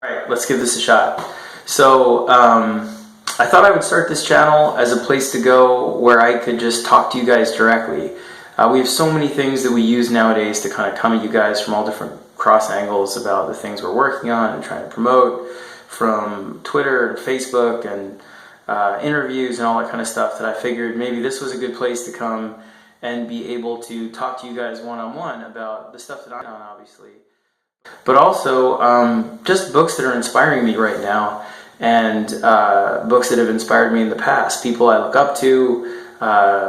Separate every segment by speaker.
Speaker 1: Alright, let's give this a shot. So, I thought I would start this channel as a place to go where I could just talk to you guys directly. We have so many things that we use nowadays to kind of come at you guys from all different cross angles about the things we're working on and trying to promote, from Twitter and Facebook and interviews and all that kind of stuff, that I figured maybe this was a good place to come and be able to talk to you guys one-on-one about the stuff that I'm on, obviously. But also just books that are inspiring me right now, and books that have inspired me in the past, people I look up to,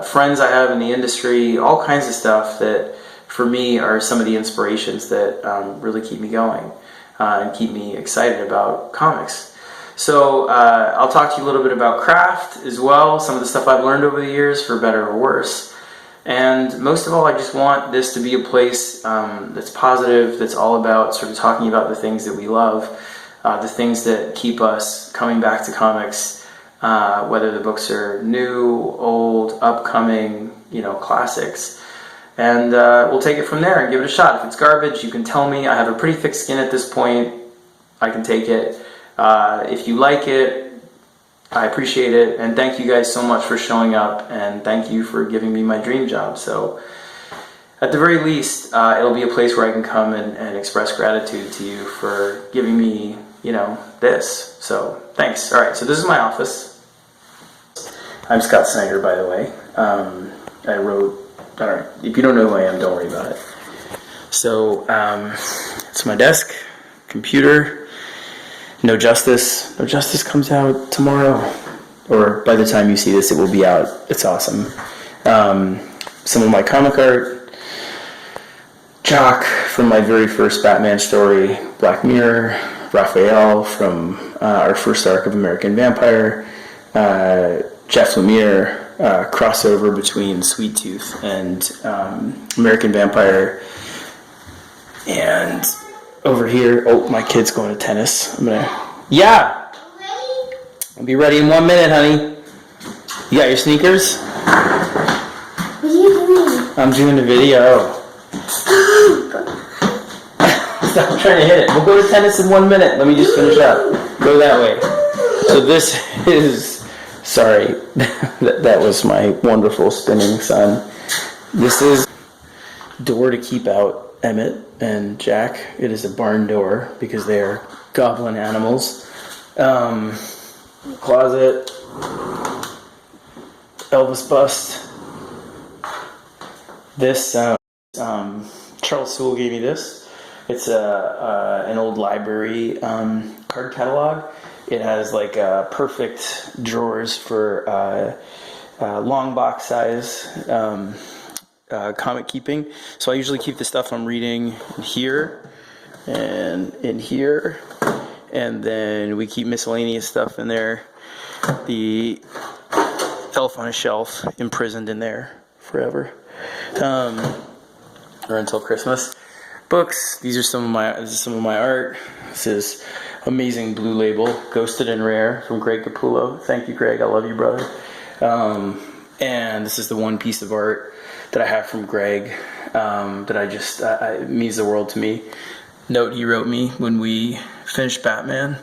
Speaker 1: friends I have in the industry, all kinds of stuff that for me are some of the inspirations that really keep me going and keep me excited about comics. So I'll talk to you a little bit about craft as well, some of the stuff I've learned over the years, for better or worse. And most of all, I just want this to be a place that's positive, that's all about sort of talking about the things that we love, the things that keep us coming back to comics, whether the books are new, old, upcoming, classics. And we'll take it from there and give it a shot. If it's garbage, you can tell me. I have a pretty thick skin at this point. I can take it. If you like it, I appreciate it, and thank you guys so much for showing up, and thank you for giving me my dream job. So at the very least, it'll be a place where I can come and express gratitude to you for giving me, this. So thanks. All right, so this is my office. I'm Scott Snyder, by the way. I wrote, if you don't know who I am, don't worry about it. So it's my desk, computer. No Justice. No Justice comes out tomorrow, or by the time you see this, it will be out. It's awesome. Some of my comic art. Jock from my very first Batman story, Black Mirror. Raphael from our first arc of American Vampire. Jeff Lemire, crossover between Sweet Tooth and American Vampire. And over here, my kid's going to tennis. Yeah! I'll be ready in 1 minute, honey. You got your sneakers?
Speaker 2: What are you doing?
Speaker 1: I'm doing a video. Stop trying to hit it. We'll go to tennis in 1 minute. Let me just finish up. Go that way. So this is... Sorry. that was my wonderful spinning son. This is door to keep out Emmett and Jack. It is a barn door because they are goblin animals. Closet. Elvis bust. This Charles Sewell gave me this. It's an old library card catalog. It has like perfect drawers for long box size comic keeping. So I usually keep the stuff I'm reading here and in here, and then we keep miscellaneous stuff in there. The Elf on a Shelf imprisoned in there forever, or until Christmas. Books. This is some of my art. This is amazing Blue Label, Ghosted and Rare, from Greg Capullo. Thank you, Greg. I love you, brother. And this is the one piece of art that I have from Greg that it means the world to me. Note he wrote me when we finished Batman,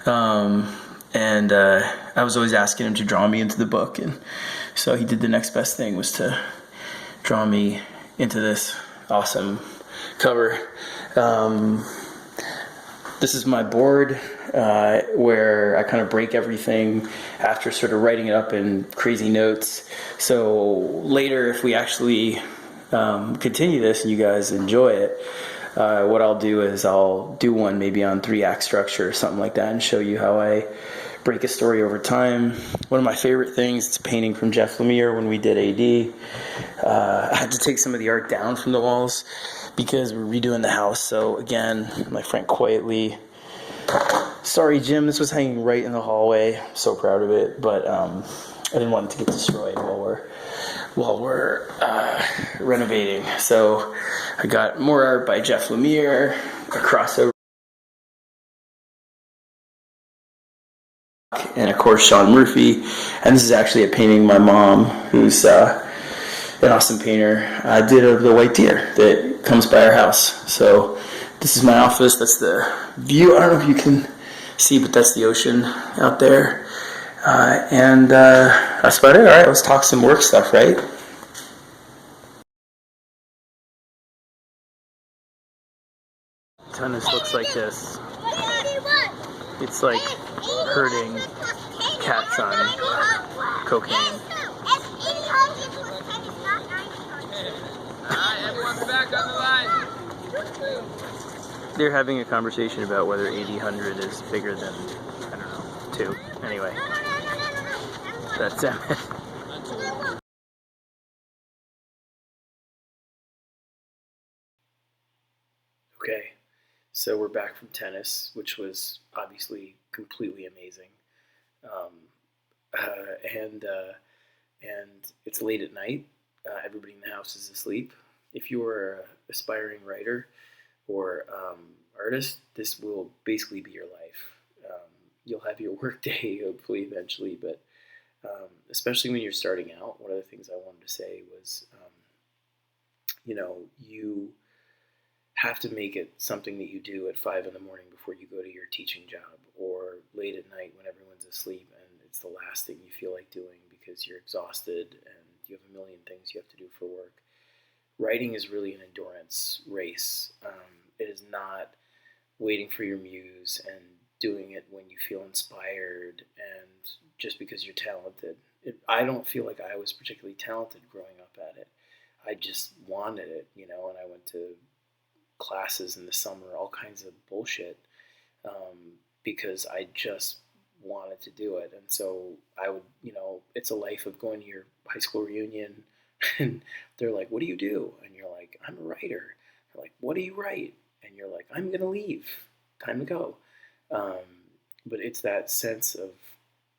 Speaker 1: and I was always asking him to draw me into the book, and so he did the next best thing, was to draw me into this awesome cover. This is my board where I kind of break everything after sort of writing it up in crazy notes. So later, if we actually continue this and you guys enjoy it, what I'll do is I'll do one maybe on 3-act structure or something like that and show you how I break a story over time. One of my favorite things, it's a painting from Jeff Lemire when we did AD. I had to take some of the art down from the walls because we're redoing the house. So again, my friend quietly, sorry Jim, this was hanging right in the hallway. I'm so proud of it, but I didn't want it to get destroyed while we're renovating. So I got more art by Jeff Lemire, a crossover, and of course Sean Murphy. And this is actually a painting my mom, who's an awesome painter, did of the white deer that comes by our house. So This is my office. That's the view. I don't know if you can see, but that's the ocean out there. And that's about it. All right, let's talk some work stuff, right? Tennis looks like this. It's like herding cats on cocaine.
Speaker 3: Everyone's back on the line.
Speaker 1: They're having a conversation about whether 80-100 is bigger than, I don't know, 2. Anyway, that's it. Okay, so we're back from tennis, which was obviously completely amazing. And it's late at night. Everybody in the house is asleep. If you're an aspiring writer or artist, this will basically be your life. You'll have your work day, hopefully, eventually, but especially when you're starting out, one of the things I wanted to say was, you have to make it something that you do at 5 in the morning before you go to your teaching job, or late at night when everyone's asleep and it's the last thing you feel like doing because you're exhausted and you have a million things you have to do for work. Writing is really an endurance race. It is not waiting for your muse and doing it when you feel inspired and just because you're talented. I don't feel like I was particularly talented growing up at it. I just wanted it, and I went to classes in the summer, all kinds of bullshit, because I just wanted to do it. And so I would, it's a life of going to your high school reunion and they're like, what do you do? And you're like, I'm a writer. They're like, what do you write? And you're like, I'm going to leave. Time to go. But it's that sense of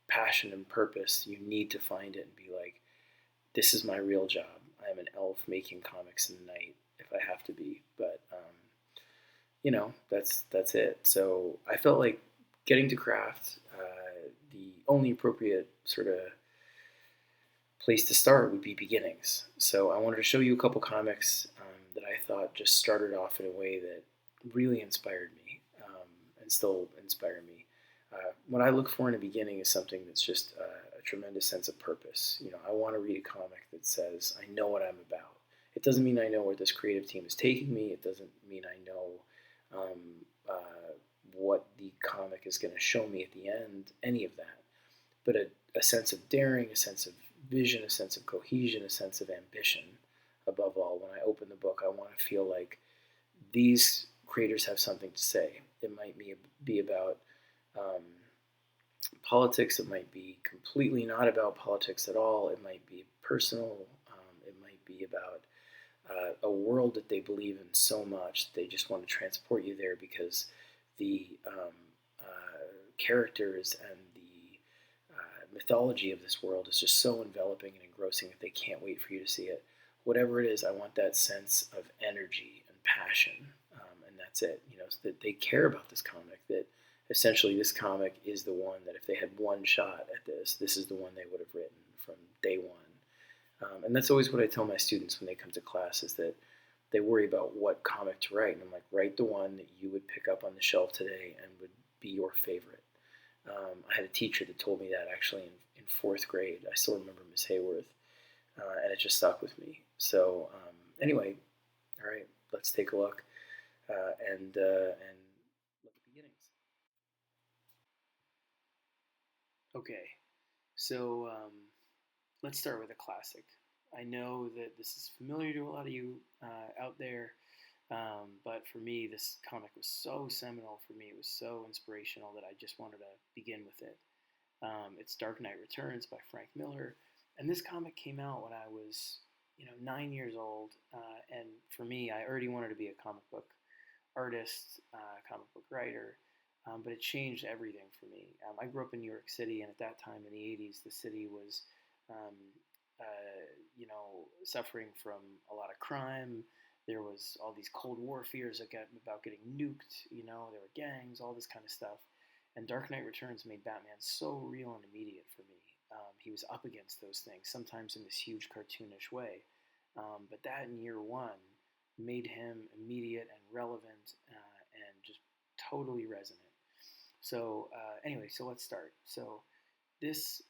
Speaker 1: passion and purpose. You need to find it and be like, this is my real job. I'm an elf making comics in the night if I have to be. But, that's it. So I felt like getting to craft, the only appropriate sort of place to start would be beginnings. So I wanted to show you a couple comics that I thought just started off in a way that really inspired me and still inspire me. What I look for in a beginning is something that's just a tremendous sense of purpose. I want to read a comic that says, I know what I'm about. It doesn't mean I know where this creative team is taking me. It doesn't mean I know what the comic is going to show me at the end, any of that. But a sense of daring, a sense of vision, a sense of cohesion, a sense of ambition. Above all, when I open the book, I want to feel like these creators have something to say. It might be about politics. It might be completely not about politics at all. It might be personal. It might be about a world that they believe in so much they just want to transport you there because the characters and the mythology of this world is just so enveloping and engrossing that they can't wait for you to see it. Whatever it is, I want that sense of energy and passion, and that's it. So that they care about this comic. That essentially this comic is the one that if they had one shot at this is the one they would have written from day one. And that's always what I tell my students when they come to class is that they worry about what comic to write. And I'm like, write the one that you would pick up on the shelf today and would be your favorite. I had a teacher that told me that actually in 4th grade. I still remember Miss Hayworth, and it just stuck with me. So anyway, all right, let's take a look and look at beginnings. Okay, so let's start with a classic. I know that this is familiar to a lot of you out there, but for me, this comic was so seminal for me. It was so inspirational that I just wanted to begin with it. It's Dark Knight Returns by Frank Miller, and this comic came out when I was, 9 years old, and for me, I already wanted to be a comic book artist, comic book writer, but it changed everything for me. I grew up in New York City, and at that time in the 80s, the city was suffering from a lot of crime. There was all these Cold War fears about getting nuked. There were gangs, all this kind of stuff. And Dark Knight Returns made Batman so real and immediate for me. He was up against those things, sometimes in this huge cartoonish way. But that in year one
Speaker 4: made him immediate and relevant and just totally resonant. So anyway, so let's start. So this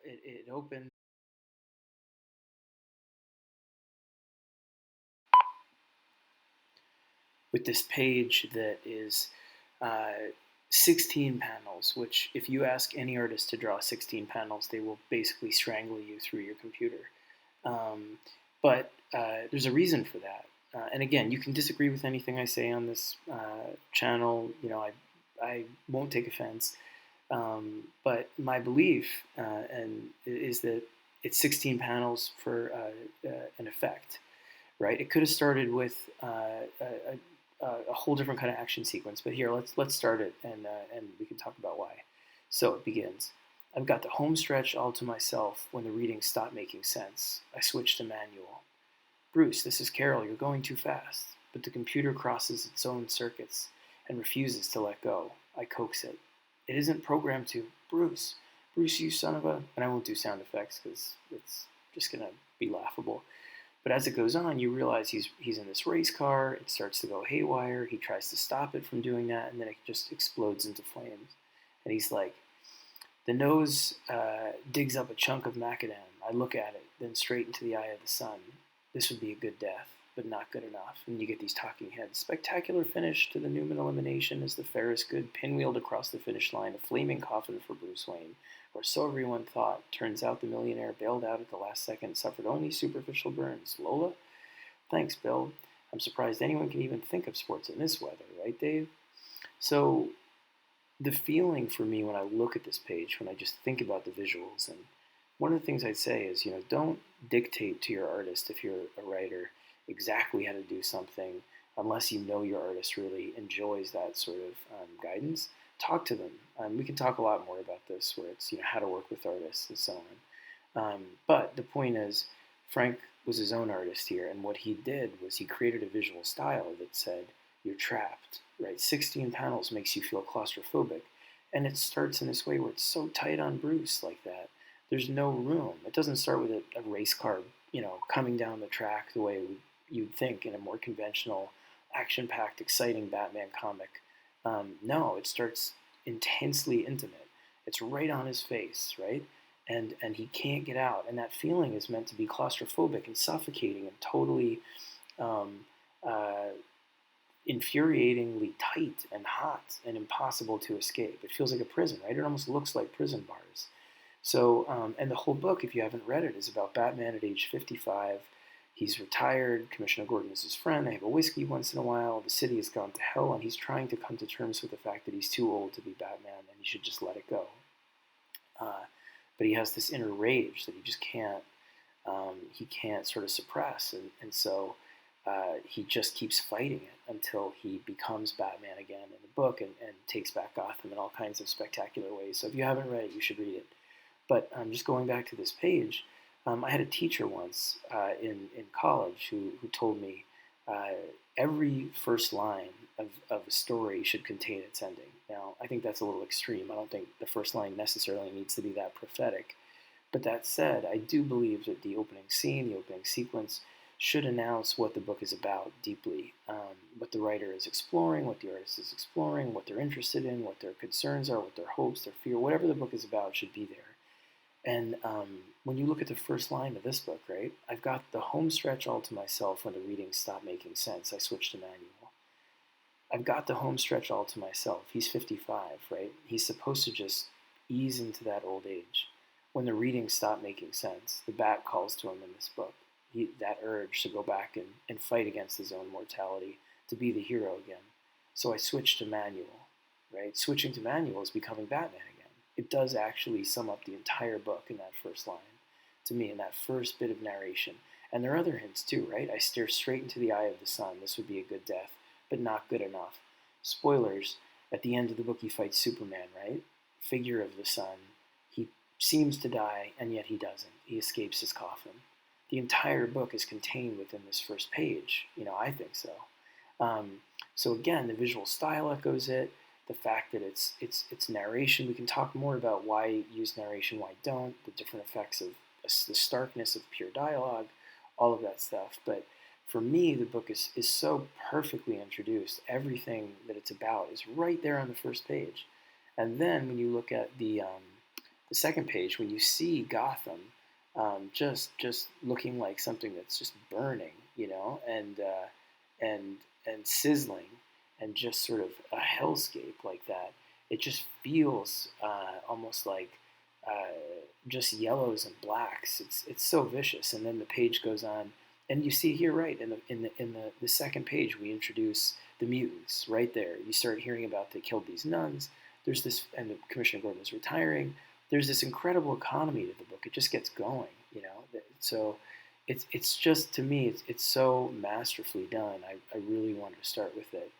Speaker 4: it opened with this page that is 16 panels, which if you ask any artist to draw 16 panels, they will basically strangle you through your computer. But there's a reason for that. And again, you can disagree with anything I say on this channel. You know, I won't take offense. But my belief is that it's 16 panels for an effect, right? It could have started with a whole different kind of action sequence, but here let's start it and we can talk about why. So it begins. I've got the home stretch all to myself when the readings stop making sense. I switch to manual. Bruce, this is Carol. You're going too fast. But the computer crosses its own circuits and refuses to let go. I coax it. It isn't programmed to. Bruce, you son of a... And I won't do sound effects because it's just going to be laughable. But as it goes on, you realize he's in this race car. It starts to go haywire. He tries to stop it from doing that, and then it just explodes into flames. And he's like, the nose digs up a chunk of macadam. I look at it, then straight into the eye of the sun. This would be a good death, but not good enough. And you get these talking heads. Spectacular finish to the Newman elimination as the Ferris good pinwheeled across the finish line, a flaming coffin for Bruce Wayne. Or so everyone thought. Turns out the millionaire bailed out at the last second, suffered only superficial burns. Lola? Thanks, Bill. I'm surprised anyone can even think of sports in this weather, right, Dave? So the feeling for me when I look at this page, when I just think about the visuals, and one of the things I'd say is, you know, don't dictate to your artist, if you're a writer, exactly how to do something unless you know your artist really enjoys that sort of guidance. Talk to them. We can talk a lot more about this, where it's, you know, how to work with artists and so on. But the point is, Frank was his own artist here, and what he did was he created a visual style that said, you're trapped, right? 16 panels makes you feel claustrophobic, and it starts in this way where it's so tight on Bruce like that. There's no room. It doesn't start with a race car, you know, coming down the track the way you'd think in a more conventional, action-packed, exciting Batman comic. No, it starts intensely intimate. It's right on his face, right? And he can't get out. And that feeling is meant to be claustrophobic and suffocating and totally infuriatingly tight and hot and impossible to escape. It feels like a prison, right? It almost looks like prison bars. So, and the whole book, if you haven't read it, is about Batman at age 55. He's retired. Commissioner Gordon is his friend. They have a whiskey once in a while. The city has gone to hell, and he's trying to come to terms with the fact that he's too old to be Batman, and he should just let it go. But he has this inner rage that he just can't sort of suppress, and so he just keeps fighting it until he becomes Batman again in the book and takes back Gotham in all kinds of spectacular ways. So if you haven't read it, you should read it. But just going back to this page, I had a teacher once in college who told me every first line of a story should contain its ending. Now, I think that's a little extreme. I don't think the first line necessarily needs to be that prophetic. But that said, I do believe that the opening scene, the opening sequence, should announce what the book is about deeply, what the writer is exploring, what the artist is exploring, what they're interested in, what their concerns are, what their hopes, their fear, whatever the book is about should be there. And when you look at the first line of this book, right, I've got the home stretch all to myself when the readings stop making sense. I switched to manual. I've got the home stretch all to myself. He's 55, right? He's supposed to just ease into that old age. When the readings stop making sense, the bat calls to him in this book. That urge to go back and fight against his own mortality, to be the hero again. So I switched to manual, right? Switching to manual is becoming Batman again. It does actually sum up the entire book in that first line, to me, in that first bit of narration. And there are other hints too, right? I stare straight into the eye of the sun. This would be a good death, but not good enough. Spoilers, at the end of the book he fights Superman, right? Figure of the sun. He seems to die, and yet he doesn't. He escapes his coffin. The entire book is contained within this first page. You know, I think so. So again, the visual style echoes it. The fact that it's narration. We can talk more about why use narration, why don't, the different effects of the starkness of pure dialogue, all of that stuff. But for me, the book is so perfectly introduced. Everything that it's about is right there on the first page. And then when you look at the second page, when you see Gotham just looking like something that's just burning, and and sizzling, and just sort of a hellscape like that, it just feels almost like uh, just yellows and blacks. It's so vicious. And then the page goes on, and you see here, right in the second page, we introduce the mutants right there. You start hearing about they killed these nuns. There's this, and the Commissioner Gordon is retiring. There's this incredible economy to the book. It just gets going, So it's just, to me, it's so masterfully done. I really wanted to start with it.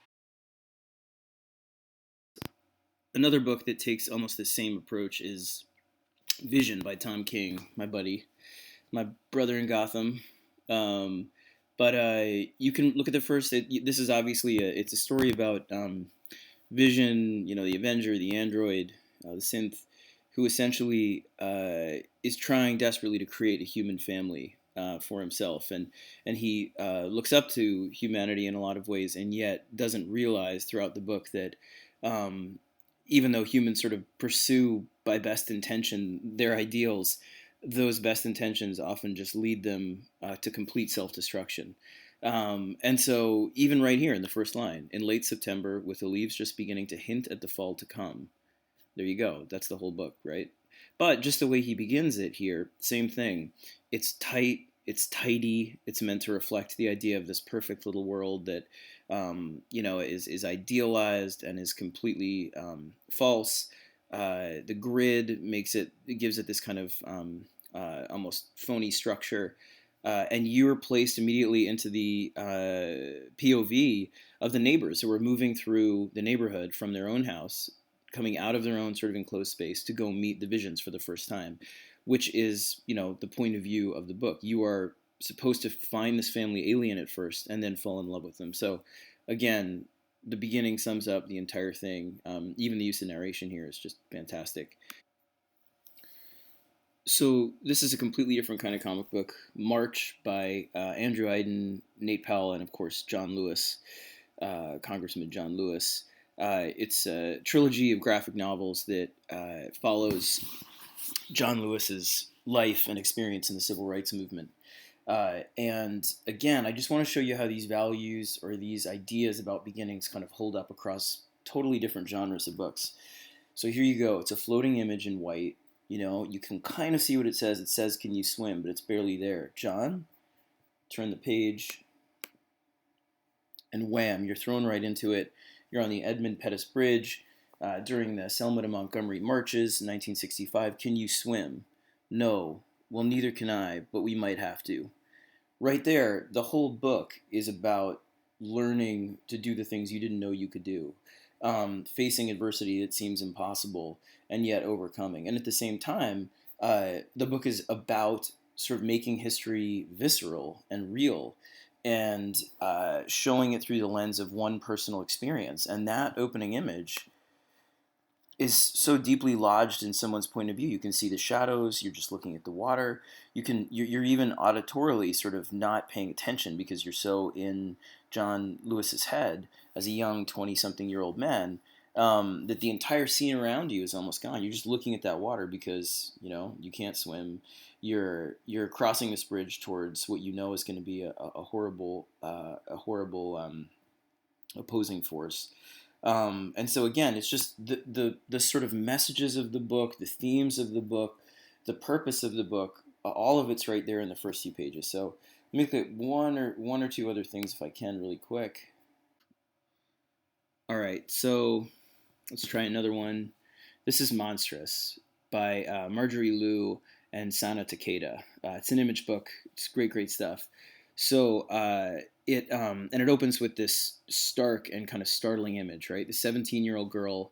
Speaker 5: Another book that takes almost the same approach is Vision by Tom King, my buddy, my brother in Gotham. But you can look at the first. This is obviously it's a story about Vision, the Avenger, the android, the synth, who essentially is trying desperately to create a human family for himself, and he looks up to humanity in a lot of ways, and yet doesn't realize throughout the book that even though humans sort of pursue by best intention their ideals, those best intentions often just lead them to complete self-destruction. And so even right here in the first line, in late September, with the leaves just beginning to hint at the fall to come, there you go. That's the whole book, right? But just the way he begins it here, same thing. It's tight, it's tidy, it's meant to reflect the idea of this perfect little world that is idealized and is completely false. The grid gives it this kind of almost phony structure, and you're placed immediately into the POV of the neighbors who are moving through the neighborhood from their own house, coming out of their own sort of enclosed space to go meet the Visions for the first time, which is, the point of view of the book. You are supposed to find this family alien at first and then fall in love with them. So again, the beginning sums up the entire thing. Even the use of narration here is just fantastic. So this is a completely different kind of comic book, March by Andrew Aydin, Nate Powell, and of course John Lewis, Congressman John Lewis. It's a trilogy of graphic novels that follows John Lewis's life and experience in the civil rights movement. And again, I just want to show you how these values or these ideas about beginnings kind of hold up across totally different genres of books. So here you go. It's a floating image in white. You can kind of see what it says. It says, "Can you swim?" But it's barely there. John, turn the page, and wham, you're thrown right into it. You're on the Edmund Pettus Bridge during the Selma to Montgomery marches in 1965. Can you swim? No. Well, neither can I, but we might have to. Right there, the whole book is about learning to do the things you didn't know you could do, facing adversity that seems impossible, and yet overcoming. And at the same time, the book is about sort of making history visceral and real, and showing it through the lens of one personal experience. And that opening image is so deeply lodged in someone's point of view. You can see the shadows. You're just looking at the water. You're even auditorily sort of not paying attention because you're so in John Lewis's head as a young 20-something-year-old man, that the entire scene around you is almost gone. You're just looking at that water because you can't swim. You're crossing this bridge towards what you know is going to be a horrible opposing force. And so again, it's just the sort of messages of the book, the themes of the book, the purpose of the book. All of it's right there in the first few pages. So let me look at one or two other things if I can really quick. All right, so let's try another one. This is Monstrous by Marjorie Liu and Sana Takeda. It's an image book. It's great stuff. So it opens with this stark and kind of startling image, right? The 17-year-old girl,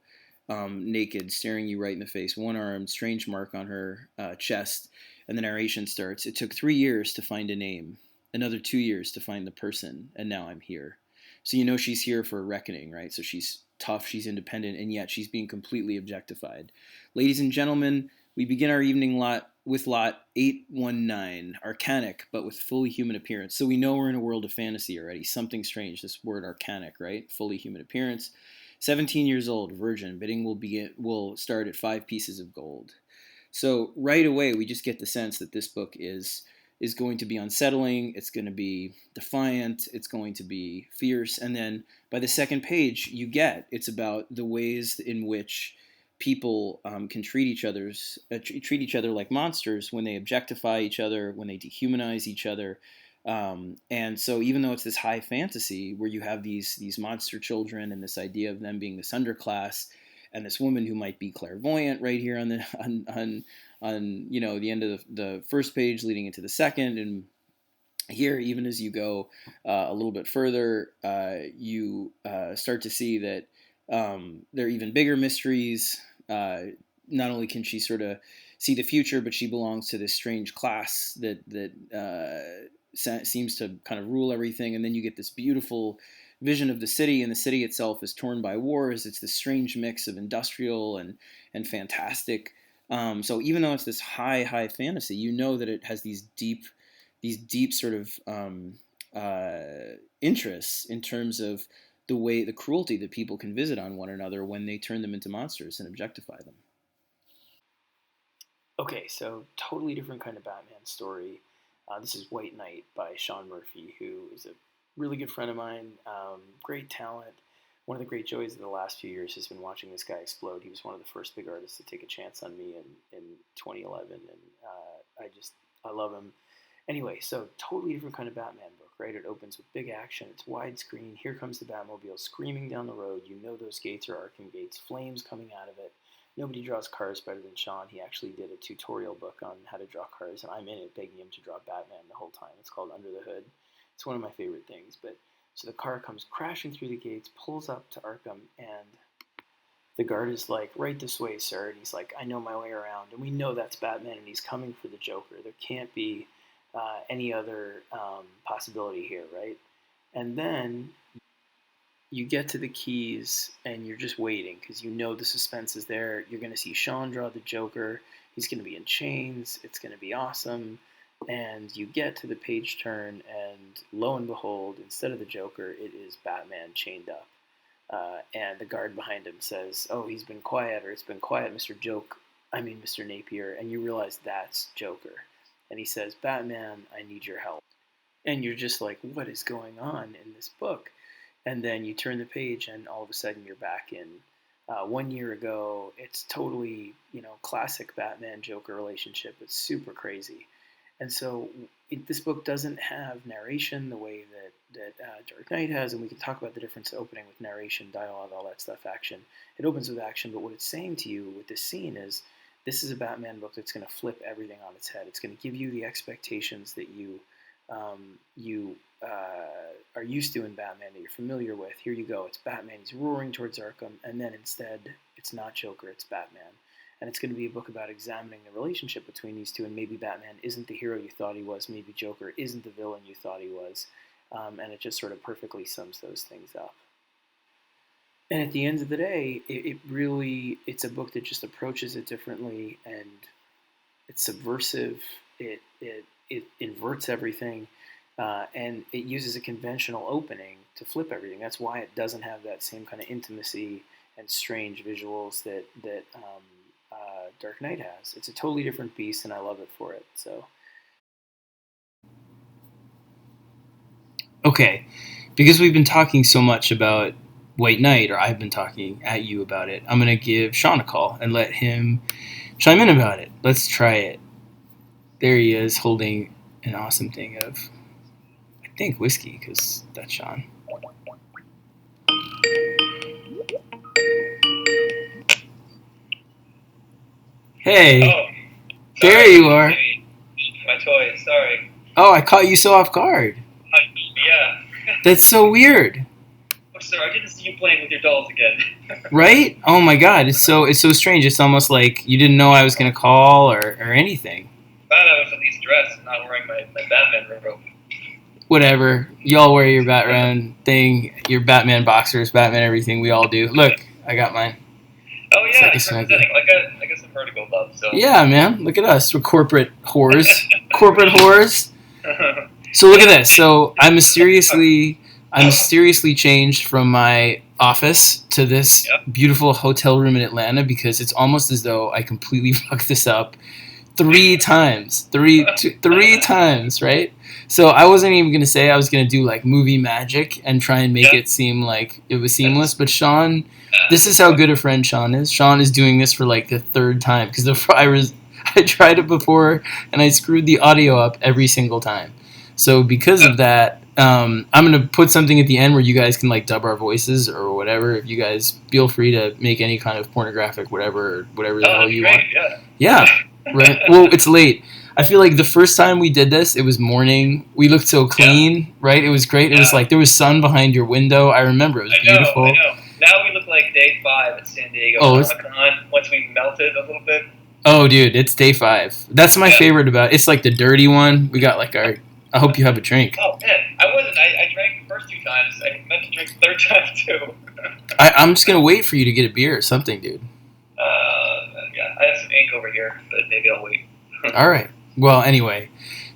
Speaker 5: naked, staring you right in the face, one arm, strange mark on her chest, and the narration starts. It took 3 years to find a name, another 2 years to find the person, and now I'm here. So she's here for a reckoning, right? So she's tough, she's independent, and yet she's being completely objectified. Ladies and gentlemen, We begin our evening with lot 819, arcanic, but with fully human appearance. So we know we're in a world of fantasy already. Something strange, this word arcanic, right? Fully human appearance. 17 years old, virgin. Bidding will start at 5 pieces of gold. So right away, we just get the sense that this book is going to be unsettling, it's going to be defiant, it's going to be fierce, and then by the second page, it's about the ways in which people can treat each other like monsters when they objectify each other, when they dehumanize each other. And so even though it's this high fantasy where you have these monster children and this idea of them being this underclass, and this woman who might be clairvoyant right here on the the end of the first page leading into the second, and here even as you go a little bit further, you start to see that there are even bigger mysteries. Not only can she sort of see the future, but she belongs to this strange class that seems to kind of rule everything, and then you get this beautiful vision of the city, and the city itself is torn by wars. It's this strange mix of industrial and fantastic. So even though it's this high fantasy, you know that it has these deep sort of interests in terms of the cruelty that people can visit on one another when they turn them into monsters and objectify them.
Speaker 4: Okay, so totally different kind of Batman story. This is White Knight by Sean Murphy, who is a really good friend of mine, great talent. One of the great joys of the last few years has been watching this guy explode. He was one of the first big artists to take a chance on me in 2011, and I love him. Anyway, so totally different kind of Batman book, right? It opens with big action. It's widescreen. Here comes the Batmobile screaming down the road. You know those gates are Arkham gates, flames coming out of it. Nobody draws cars better than Sean. He actually did a tutorial book on how to draw cars, and I'm in it begging him to draw Batman the whole time. It's called Under the Hood. It's one of my favorite things. But so the car comes crashing through the gates, pulls up to Arkham, and the guard is like, right this way, sir. And he's like, I know my way around. And we know that's Batman, and he's coming for the Joker. There can't be any other possibility here, right? And then you get to the keys, and you're just waiting, because you know the suspense is there. You're going to see Sean draw the Joker. He's going to be in chains. It's going to be awesome. And you get to the page turn, and lo and behold, instead of the Joker, it is Batman chained up. And the guard behind him says, oh, he's been quiet, or it's been quiet, Mr. Napier. And you realize that's Joker. And he says, Batman, I need your help. And you're just like, what is going on in this book? And then you turn the page, and all of a sudden you're back in 1 year ago. It's totally, classic Batman-Joker relationship. It's super crazy. And so this book doesn't have narration the way that Dark Knight has, and we can talk about the difference opening with narration, dialogue, all that stuff, action. It opens with action, but what it's saying to you with this scene is this is a Batman book that's going to flip everything on its head. It's going to give you the expectations that you are used to in Batman, that you're familiar with. Here you go. It's Batman. He's roaring towards Arkham, and then instead, it's not Joker, it's Batman. And it's going to be a book about examining the relationship between these two, and maybe Batman isn't the hero you thought he was, maybe Joker isn't the villain you thought he was, and it just sort of perfectly sums those things up. And at the end of the day, it's a book that just approaches it differently, and it's subversive, it inverts everything, and it uses a conventional opening to flip everything. That's why it doesn't have that same kind of intimacy and strange visuals that Dark Knight has. It's a totally different beast, and I love it for it. So, okay, because we've been talking so much about White Knight, or I've been talking at you about it, I'm going to give Sean a call and let him chime in about it. Let's try it. There he is, holding an awesome thing of, I think, whiskey, because that's Sean. Hey, there you are.
Speaker 3: My toy, sorry.
Speaker 4: Oh, I caught you so off guard.
Speaker 3: Yeah.
Speaker 4: That's so weird.
Speaker 3: Oh, sir, I didn't see you playing with your dolls again.
Speaker 4: Right? Oh my God, it's so strange. It's almost like you didn't know I was going to call or anything.
Speaker 3: Glad I was at least dressed and not wearing my Batman robe.
Speaker 4: Whatever. Y'all wear your Batman thing, your Batman boxers, Batman everything. We all do. Look, I got mine.
Speaker 3: Oh yeah,
Speaker 4: It's like a
Speaker 3: representing. I got some some vertigo love. So
Speaker 5: Yeah, man. Look at us. We're corporate whores. Corporate whores. So look at this. So I'm mysteriously changed from my office to this beautiful hotel room in Atlanta because it's almost as though I completely fucked this up 3 times. Three times, right? So I wasn't even going to say I was going to do like movie magic and try and make it seem like it was seamless. But Sean, this is how good a friend Sean is. Sean is doing this for like the 3rd time because I tried it before and I screwed the audio up every single time. So because of that, I'm going to put something at the end where you guys can like dub our voices or whatever. If you guys feel free to make any kind of pornographic whatever the hell you want. Yeah. Right. Well, it's late. I feel like the first time we did this, it was morning. We looked so clean, right? It was great. It was like there was sun behind your window. I remember. It was beautiful.
Speaker 3: I know. Now we look like day 5 at San Diego Comic-Con once we melted a little bit.
Speaker 5: Oh, dude, it's day 5. That's my favorite about it. It's like the dirty one. We got like our... I hope you have a drink.
Speaker 3: Oh, man. I wasn't. I drank the first 2 times. I meant to drink the 3rd time, too.
Speaker 5: I'm just going to wait for you to get a beer or something, dude.
Speaker 3: Yeah. I have some ink over here, but maybe I'll wait.
Speaker 5: All right. Well, anyway,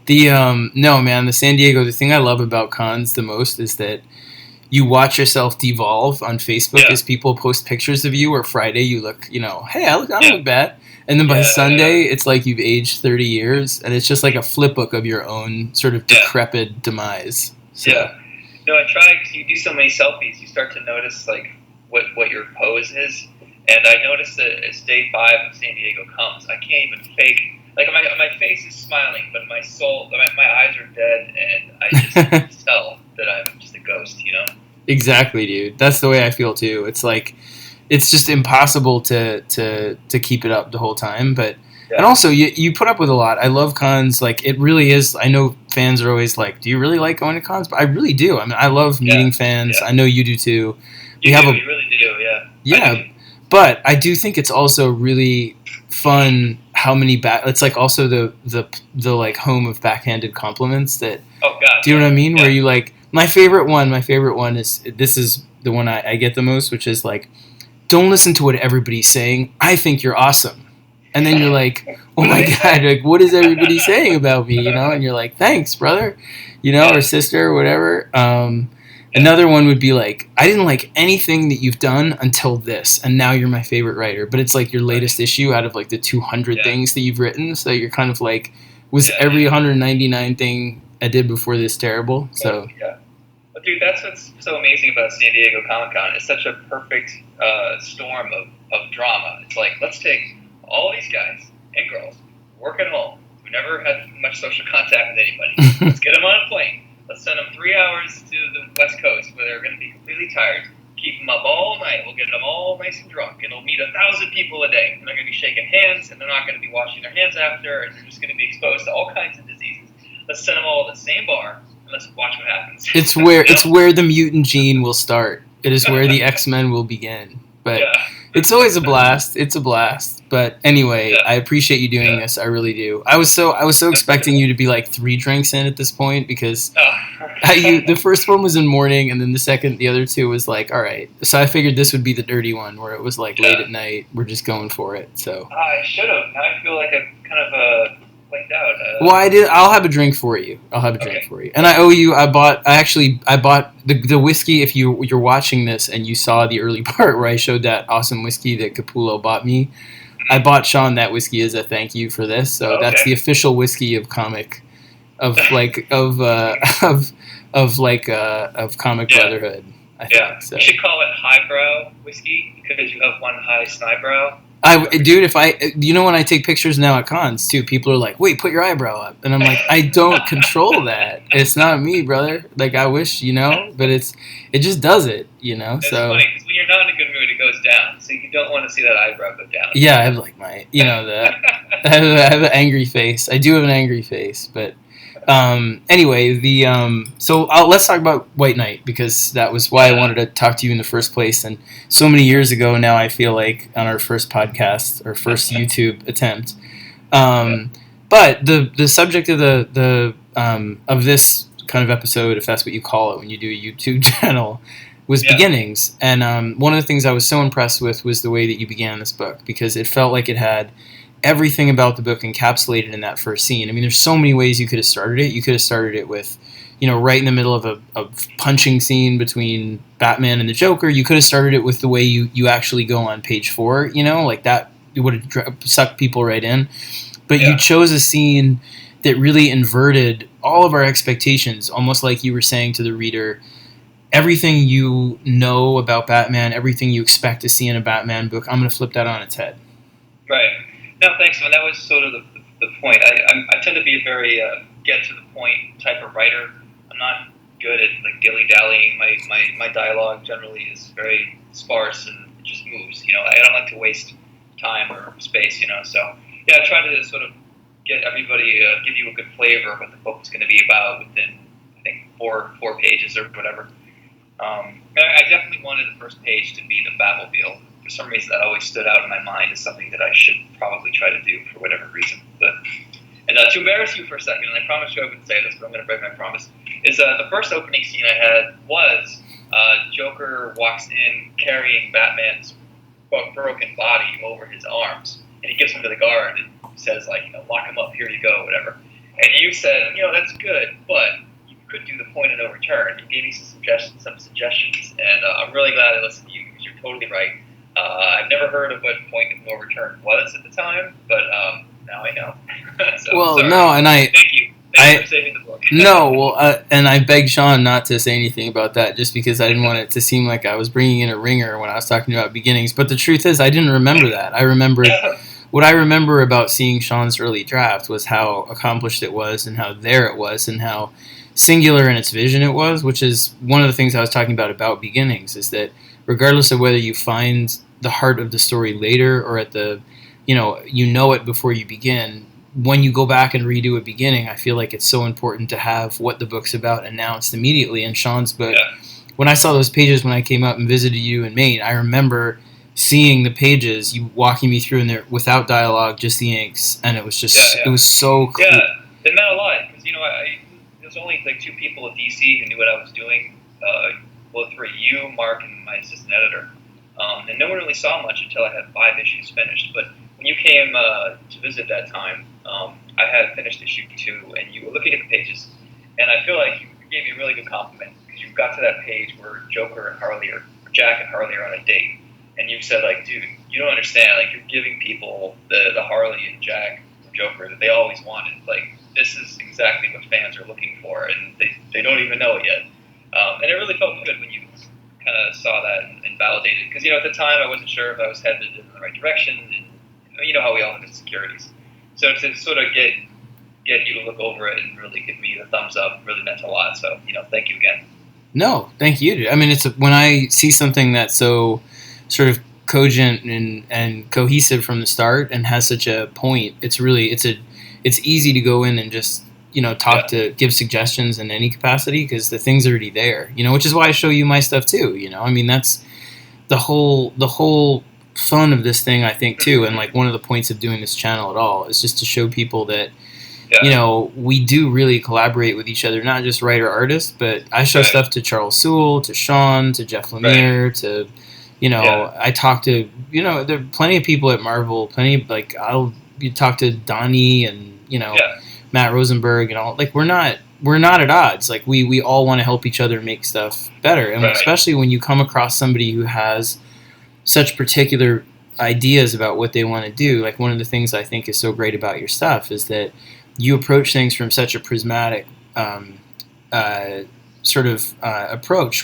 Speaker 5: no, man, the San Diego, the thing I love about cons the most is that you watch yourself devolve on Facebook as people post pictures of you, or Friday you look, hey, I don't look bad. And then by Sunday, it's like you've aged 30 years, and it's just like a flip book of your own sort of decrepit demise. So.
Speaker 3: Yeah. No, I try, because you do so many selfies, you start to notice, like, what your pose is. And I noticed that as day 5 of San Diego comes, I can't even fake. Like, my face is smiling, but my soul, my eyes are dead, and I just tell that I'm just a ghost,
Speaker 5: Exactly, dude. That's the way I feel, too. It's like, it's just impossible to keep it up the whole time, but... Yeah. And also, you put up with a lot. I love cons. Like, it really is... I know fans are always like, do you really like going to cons? But I really do. I mean, I love meeting fans. Yeah. I know you do, too.
Speaker 3: You really do, yeah.
Speaker 5: Yeah, but I do think it's also really fun how many it's like also the like home of backhanded compliments that do you know what I mean? Where you like my favorite one is this is the one I get the most, which is like, don't listen to what everybody's saying. I think you're awesome. And then you're like, oh my God, like what is everybody saying about me? And you're like, thanks, brother, or sister or whatever. Another one would be like, I didn't like anything that you've done until this, and now you're my favorite writer. But it's like your latest issue out of like the 200 things that you've written. So you're kind of like, was every 199 thing I did before this terrible? So
Speaker 3: yeah. Well, dude, that's what's so amazing about San Diego Comic-Con. It's such a perfect storm of drama. It's like, let's take all these guys and girls who work at home, who never had much social contact with anybody. Let's get them on a plane. Let's send them 3 hours to the West Coast where they're going to be completely tired. Keep them up all night. We'll get them all nice and drunk. And they'll meet 1,000 people a day. And they're going to be shaking hands, and they're not going to be washing their hands after, and they're just going to be exposed to all kinds of diseases. Let's send them all to the same bar, and let's watch what happens.
Speaker 5: It's where the mutant gene will start. It is where the X-Men will begin. But it's always a blast. It's a blast. But anyway, I appreciate you doing this. I really do. I was so expecting you to be like 3 drinks in at this point because the first one was in morning, and then the other 2 was like, all right. So I figured this would be the dirty one where it was like late at night. We're just going for it. So
Speaker 3: I should have. Now I feel like I'm kind of blanked out.
Speaker 5: Well, I did. I'll have a drink for you. And I owe you. I bought the whiskey. If you're watching this and you saw the early part where I showed that awesome whiskey that Capullo bought me, I bought Sean that whiskey as a thank you for this. So that's the official whiskey of Comic Brotherhood. I think. So.
Speaker 3: You should call it highbrow whiskey because you have one high snibrow.
Speaker 5: Dude, when I take pictures now at cons too, people are like, "Wait, put your eyebrow up," and I'm like, "I don't control that. It's not me, brother. Like I wish, but it just does it,
Speaker 3: It's
Speaker 5: so."
Speaker 3: funny because when you're not in a good mood, it goes down. So you don't want to see that eyebrow go down.
Speaker 5: Yeah, I have like I have an angry face. I do have an angry face, but anyway, let's talk about White Knight because that was why I wanted to talk to you in the first place. And so many years ago now, I feel like on our first podcast or first YouTube attempt. But the subject of of this kind of episode, if that's what you call it when you do a YouTube channel,
Speaker 4: was
Speaker 3: Yeah.
Speaker 4: Beginnings. And one of the things I was so impressed with was the way that you began this book, because it felt like it had everything about the book encapsulated in that first scene. I mean, there's so many ways you could have started it. You could have started it with, right in the middle of a punching scene between Batman and the Joker. You could have started it with the way you actually go on page 4, like that. It would have sucked people right in. But you chose a scene that really inverted all of our expectations, almost like you were saying to the reader, everything you know about Batman, everything you expect to see in a Batman book, I'm going to flip that on its head.
Speaker 3: Right. No, thanks, man. That was sort of the point. I tend to be a very get to the point type of writer. I'm not good at like dilly dallying. My dialogue generally is very sparse and it just moves. I don't like to waste time or space. So yeah, I try to sort of get everybody give you a good flavor of what the book is going to be about within I think four pages or whatever. I definitely wanted the first page to be the Batmobile. For some reason, that always stood out in my mind as something that I should probably try to do for whatever reason. And to embarrass you for a second, and I promised you I wouldn't say this, but I'm going to break my promise, is the first opening scene I had was Joker walks in carrying Batman's broken body over his arms, and he gives him to the guard and says, like, lock him up, here you go, whatever. And you said, that's good, but you could do the point of no return. You gave me some suggestions, and I'm really glad I listened to you, because you're totally right. I've never heard of what point of no return was at the time, but now I know. So,
Speaker 4: well,
Speaker 3: sorry.
Speaker 4: no, and
Speaker 3: Thank you. Thank you for saving the book.
Speaker 4: No, well, and I begged Sean not to say anything about that, just because I didn't want it to seem like I was bringing in a ringer when I was talking about Beginnings. But the truth is, I didn't remember that. I remembered what I remember about seeing Sean's early draft was how accomplished it was, and how there it was, and how singular in its vision it was. Which is one of the things I was talking about Beginnings, is that regardless of whether you find the heart of the story later or at the, it before you begin, when you go back and redo a beginning, I feel like it's so important to have what the book's about announced immediately. In Sean's book, when I saw those pages when I came up and visited you in Maine, I remember seeing the pages, you walking me through in there without dialogue, just the inks, and it was just, it was so cool.
Speaker 3: Yeah, it meant a lot, because, there's only like 2 people at DC who knew what I was doing. Well, 3, you, Mark, and my assistant editor. And no one really saw much until I had 5 issues finished. But when you came to visit that time, I had finished issue 2, and you were looking at the pages, and I feel like you gave me a really good compliment, because you got to that page where Joker and Harley or Jack and Harley are on a date, and you said, like, dude, you don't understand, like, you're giving people the Harley and Jack or Joker that they always wanted. Like, this is exactly what fans are looking for, and they don't even know it yet. And it really felt good when you kind of saw that and validated, because at the time I wasn't sure if I was headed in the right direction, and you know how we all have insecurities. So to sort of get you to look over it and really give me the thumbs up really meant a lot. So thank you again.
Speaker 4: No, thank you, dude. I mean, when I see something that's so sort of cogent and cohesive from the start and has such a point, it's easy to go in and just to give suggestions in any capacity, because the thing's already there, which is why I show you my stuff too. I mean, that's the whole fun of this thing, I think, too. And like one of the points of doing this channel at all is just to show people that we do really collaborate with each other, not just writer artists, but I show stuff to Charles Sewell, to Sean, to Jeff Lemire, to I talk to there are plenty of people at Marvel, you talk to Donnie and Matt Rosenberg and all. Like we're not at odds. Like we all want to help each other make stuff better, and especially when you come across somebody who has such particular ideas about what they want to do. Like one of the things I think is so great about your stuff is that you approach things from such a prismatic approach,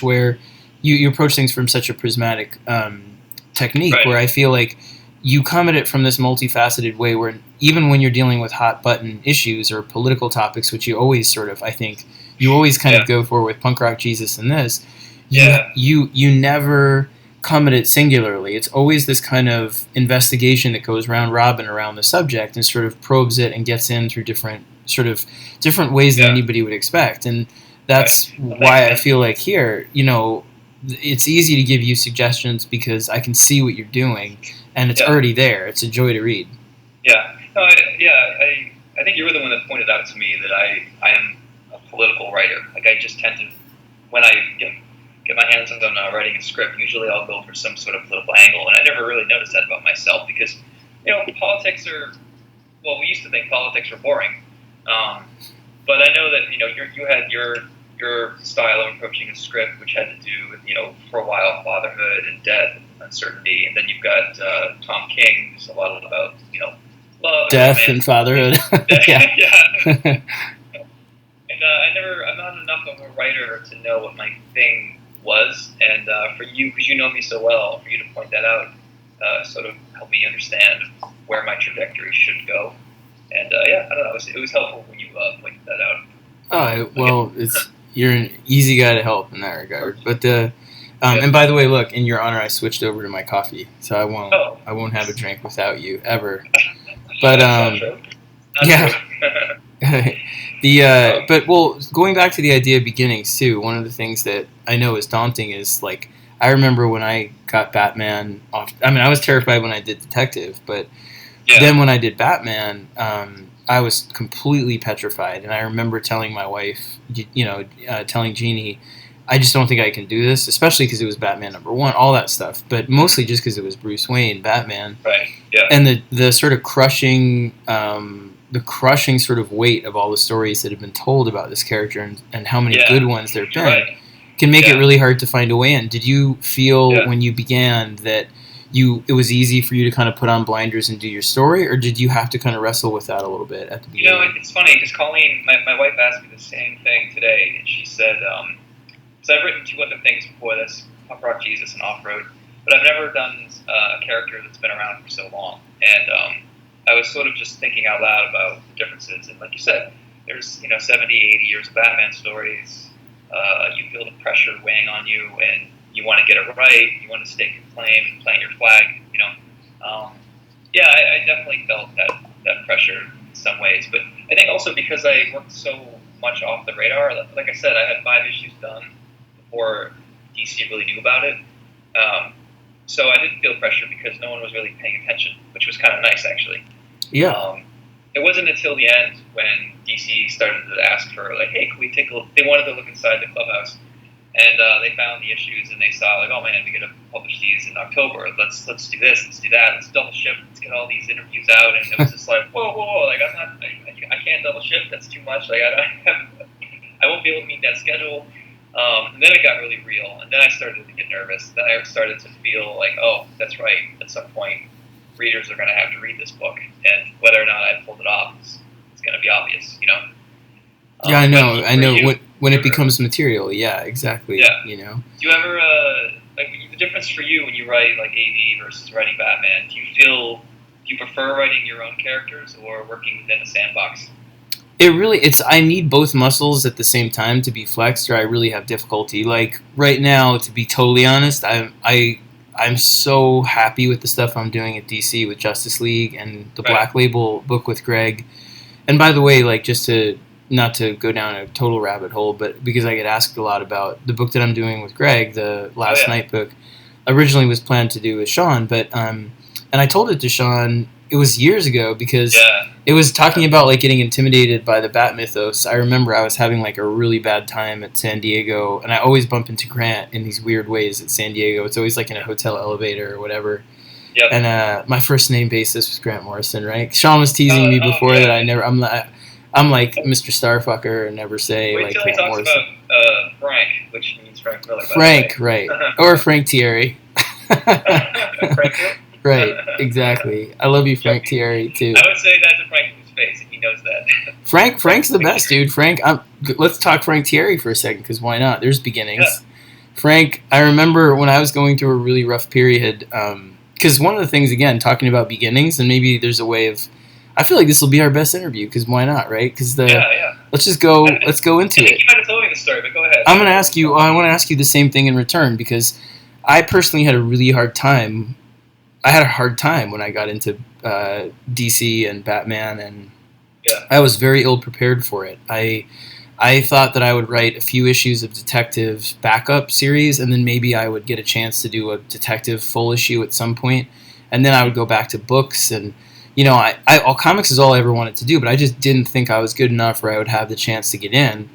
Speaker 4: where you approach things from such a prismatic technique, where I feel like you come at it from this multifaceted way, where even when you're dealing with hot button issues or political topics, which you always sort of, I think, you always kind of go for with Punk Rock Jesus and this, you never come at it singularly. It's always this kind of investigation that goes round robin around the subject and sort of probes it and gets in through different ways than anybody would expect. And that's why I feel like here, it's easy to give you suggestions because I can see what you're doing and it's already there. It's a joy to read.
Speaker 3: Yeah. No, I think you were the one that pointed out to me that I am a political writer. Like I just tend to, when I get get my hands on writing a script, usually I'll go for some sort of political angle, and I never really noticed that about myself because, politics are, well, we used to think politics were boring, but I know that, you had your style of approaching a script, which had to do with, for a while, fatherhood and death and uncertainty, and then you've got Tom King, who's a lot about, love,
Speaker 5: death, and fatherhood.
Speaker 3: Yeah. Yeah. And I'm not enough of a writer to know what my thing was, and for you, because you know me so well, for you to point that out, sort of helped me understand where my trajectory should go. And I don't know, it was helpful when you pointed that out.
Speaker 5: Oh, well, you're an easy guy to help in that regard. But and by the way, look, in your honor, I switched over to my coffee, so I won't have a drink without you ever. But
Speaker 3: That's not true.
Speaker 5: Yeah. But going back to the idea of beginnings too, one of the things that I know is daunting is like I remember when I got Batman off. I mean, I was terrified when I did Detective, but then when I did Batman, I was completely petrified, and I remember telling my wife, telling Jeannie, I just don't think I can do this, especially because it was Batman #1, all that stuff, but mostly just because it was Bruce Wayne, Batman,
Speaker 3: right? Yeah,
Speaker 5: and the sort of crushing sort of weight of all the stories that have been told about this character and how many good ones there've been can make it really hard to find a way in. Did you feel when you began that it was easy for you to kind of put on blinders and do your story, or did you have to kind of wrestle with that a little bit at the beginning?
Speaker 3: It's funny because Colleen, my wife, asked me the same thing today, and she said, so I've written 2 other things before this, Punk Rock Jesus and Off Road, but I've never done a character that's been around for so long, and I was sort of just thinking out loud about the differences, and like you said, there's 70, 80 years of Batman stories. You feel the pressure weighing on you, and you want to get it right. You want to stake your claim and plant your flag. I definitely felt that pressure in some ways, but I think also because I worked so much off the radar. Like I said, I had 5 issues done before DC really knew about it. So I didn't feel pressure because no one was really paying attention, which was kind of nice, actually.
Speaker 5: Yeah.
Speaker 3: It wasn't until the end when DC started to ask for, like, hey, can we take a look? They wanted to look inside the clubhouse, and they found the issues, and they saw, like, oh man, we got to publish these in October. Let's do this, let's do that, let's double shift, let's get all these interviews out. And it was just like, whoa, like I can't double shift. That's too much. Like I won't be able to meet that schedule. And then it got really real, and then I started to get nervous. Then I started to feel like, oh, that's right. At some point, readers are going to have to read this book, and whether or not I pulled it off is going to be obvious,
Speaker 5: Yeah, I know. When it becomes material, yeah, exactly.
Speaker 3: Yeah.
Speaker 5: Do
Speaker 3: you ever the difference for you when you write like AD versus writing Batman? Do you prefer writing your own characters or working within a sandbox?
Speaker 5: I need both muscles at the same time to be flexed, or I really have difficulty. Like right now, to be totally honest, I'm so happy with the stuff I'm doing at DC with Justice League and the Black Label book with Greg. And by the way, like just to not to go down a total rabbit hole, but because I get asked a lot about the book that I'm doing with Greg, the Last Night book, originally was planned to do with Sean, but and I told it to Sean. It was years ago because it was talking about like getting intimidated by the Bat mythos. I remember I was having like a really bad time at San Diego, and I always bump into Grant in these weird ways at San Diego. It's always like in a hotel elevator or whatever. Yep. And my first name basis was Grant Morrison, right? Sean was teasing me before that I'm like Mr. Starfucker and never say
Speaker 3: Wait
Speaker 5: like
Speaker 3: till
Speaker 5: Grant
Speaker 3: he talks
Speaker 5: Morrison.
Speaker 3: About Frank, which means Frank Miller.
Speaker 5: Frank, right? Or Frank Thierry.
Speaker 3: Frank Miller?
Speaker 5: Right, exactly. I love you, Frank Thierry, too.
Speaker 3: I would say that to Frank's face, and he knows that.
Speaker 5: Frank's the best, dude. Let's talk Frank Thierry for a second, because why not? There's beginnings. Yeah. Frank, I remember when I was going through a really rough period, because one of the things, again, talking about beginnings, and maybe there's a way of, I feel like this will be our best interview, because why not, right? Because let's go into it.
Speaker 3: You might have told me the story, but go ahead.
Speaker 5: I want to ask you the same thing in return, because I personally had a really hard time. I had a hard time when I got into DC and Batman, and I was very ill prepared for it. I thought that I would write a few issues of Detective backup series, and then maybe I would get a chance to do a Detective full issue at some point, and then I would go back to books. And all comics is all I ever wanted to do, but I just didn't think I was good enough, or I would have the chance to get in.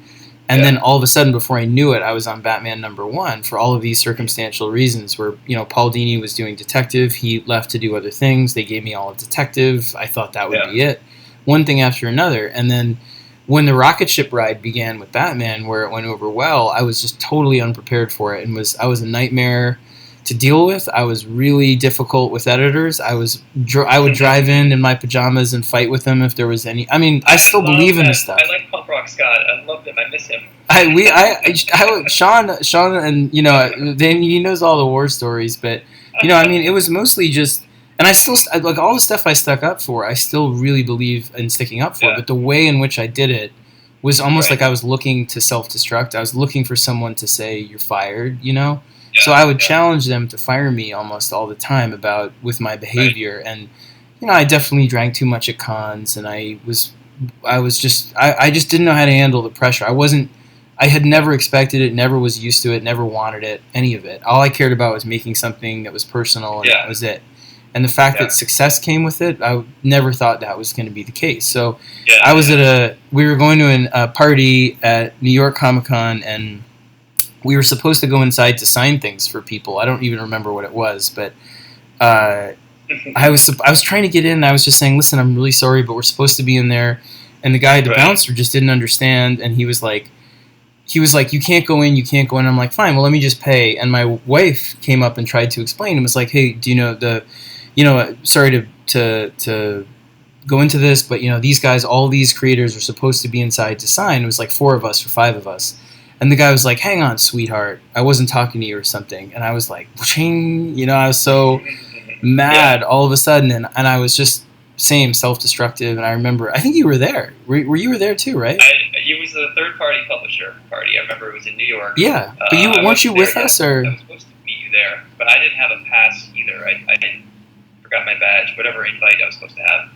Speaker 4: And then all of a sudden, before I knew it, I was on Batman #1 for all of these circumstantial reasons where, Paul Dini was doing detective. He left to do other things. They gave me all of detective. I thought that would be it. One thing after another. And then when the rocket ship ride began with Batman, where it went over well, I was just totally unprepared for it. And I was a nightmare to deal with. I was really difficult with editors. I would drive in my pajamas and fight with them if there was any. I mean, I still believe in this stuff.
Speaker 3: I like Punk Rock Scott. I love him. I miss him.
Speaker 4: Sean, and then he knows all the war stories, but I mean, it was mostly just, and I still like all the stuff I stuck up for. I still really believe in sticking up for, but the way in which I did it was almost like I was looking to self-destruct. I was looking for someone to say you're fired, So I would challenge them to fire me almost all the time with my behavior, and I definitely drank too much at cons, and I just didn't know how to handle the pressure. I had never expected it, never was used to it, never wanted it, any of it. All I cared about was making something that was personal, and that was it. And the fact that success came with it, I never thought that was going to be the case. So I was we were going to a party at New York Comic Con, and we were supposed to go inside to sign things for people. I don't even remember what it was, but I was trying to get in, and I was just saying, listen, I'm really sorry, but we're supposed to be in there. And the guy, the bouncer, just didn't understand, and he was like, you can't go in, you can't go in. I'm like, fine, well, let me just pay. And my wife came up and tried to explain and was like, hey, do you know sorry to go into this, but these guys, all these creators are supposed to be inside to sign. It was like 4 of us or 5 of us. And the guy was like, hang on, sweetheart, I wasn't talking to you or something. And I was like, ching, I was so mad all of a sudden, and I was just self-destructive. And I remember, I think you were there. You were there too, right?
Speaker 3: It was a third-party publisher party. I remember it was in New York.
Speaker 4: Yeah, but weren't you with us, or?
Speaker 3: I was supposed to meet you there, but I didn't have a pass either. I forgot my badge, whatever invite I was supposed to have.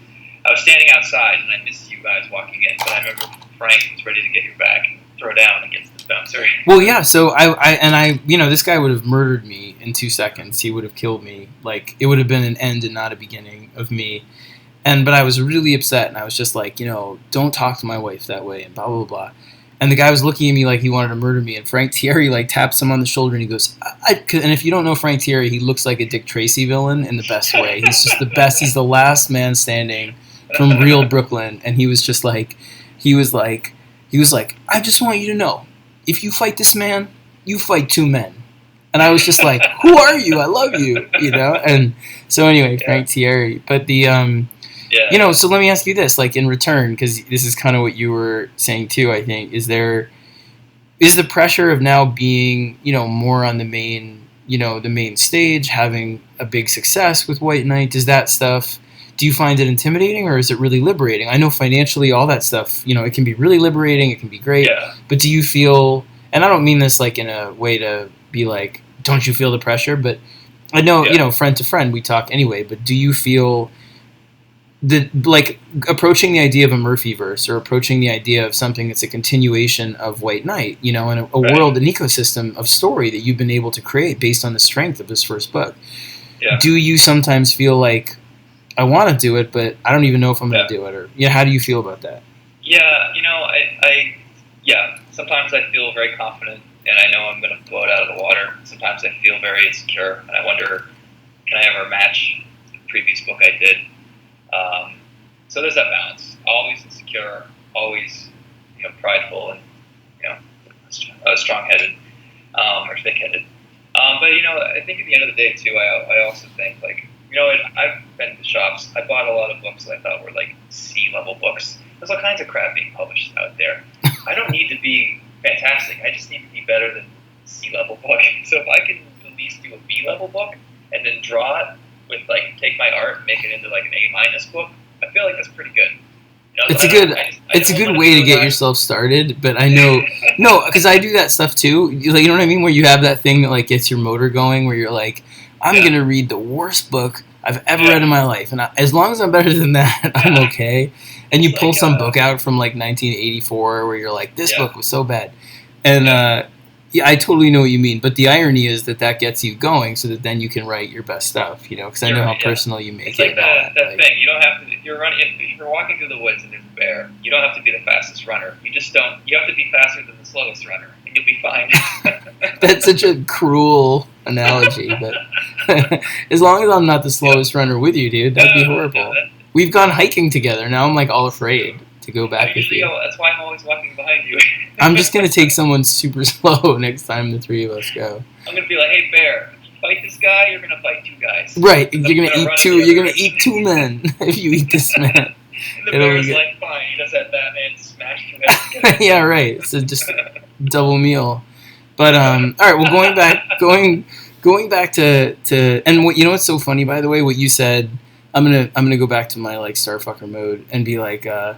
Speaker 3: I was standing outside, and I missed you guys walking in. But I remember Frank was ready to get your back and throw down against this bouncer.
Speaker 4: Well, yeah. So I this guy would have murdered me in 2 seconds. He would have killed me. Like, it would have been an end and not a beginning of me. But I was really upset, and I was just like, don't talk to my wife that way, and blah, blah, blah. And the guy was looking at me like he wanted to murder me, and Frank Thierry, taps him on the shoulder, and he goes, and if you don't know Frank Thierry, he looks like a Dick Tracy villain in the best way. He's just the best. He's the last man standing from real Brooklyn, and he was just like, I just want you to know, if you fight this man, you fight 2 men. And I was just like, who are you? I love you, And so anyway, Frank Thierry. But so let me ask you this, in return, because this is kind of what you were saying too, I think, is the pressure of now being, more on the main stage, having a big success with White Knight, does that stuff, do you find it intimidating, or is it really liberating? I know financially, all that stuff, it can be really liberating, it can be great, but do you feel, and I don't mean this in a way to be like, don't you feel the pressure, but I know, friend to friend, we talk anyway, but do you feel approaching the idea of a Murphyverse, or approaching the idea of something that's a continuation of White Knight, in a world, an ecosystem of story that you've been able to create based on the strength of this first book, do you sometimes feel like, I want to do it, but I don't even know if I'm going to do it, or how do you feel about that?
Speaker 3: Sometimes I feel very confident, and I know I'm going to blow it out of the water. Sometimes I feel very insecure, and I wonder, can I ever match the previous book I did? So there's that balance. Always insecure, always prideful, and strong-headed or thick-headed. But I think at the end of the day too, I also think I've been to shops. I bought a lot of books that I thought were C-level books. There's all kinds of crap being published out there. I don't need to be fantastic. I just need to be better than C-level book. So if I can at least do a B-level book and then draw it with take my art and make it into an A- book, I feel like that's pretty good.
Speaker 4: It's a good way to get yourself started, but I know because I do that stuff too. You know what I mean? Where you have that thing that gets your motor going, where you're like, I'm gonna read the worst book I've ever read in my life, and as long as I'm better than that, I'm okay. And you pull some book out from 1984, where you're like, this book was so bad, and
Speaker 5: Yeah, I totally know what you mean, but the irony is that gets you going, so that then you can write your best stuff. You know, because I know how personal you make
Speaker 3: it's
Speaker 5: it.
Speaker 3: It's like that thing. You don't have to. If you're running, if you're walking through the woods and there's a bear, you don't have to be the fastest runner. You just don't. You have to be faster than the slowest runner, and you'll be fine.
Speaker 5: That's such a cruel analogy, but as long as I'm not the slowest runner with you, dude, that'd be horrible. We've gone hiking together. Now I'm like all afraid to go back with you.
Speaker 3: That's why I'm always walking behind you.
Speaker 5: I'm just gonna take someone super slow next time the three of us go.
Speaker 3: I'm gonna be like, hey bear, if you fight this guy, you're gonna fight two guys.
Speaker 5: Right, you're gonna eat two. You're gonna eat two men if you eat this man.
Speaker 3: And the bear's like, fine. He does that Batman smash two heads.
Speaker 5: Yeah, right. So just double meal. But all right. Well, going back to and what you know what's so funny, by the way, what you said. I'm gonna go back to my like Starfucker mode and be like, I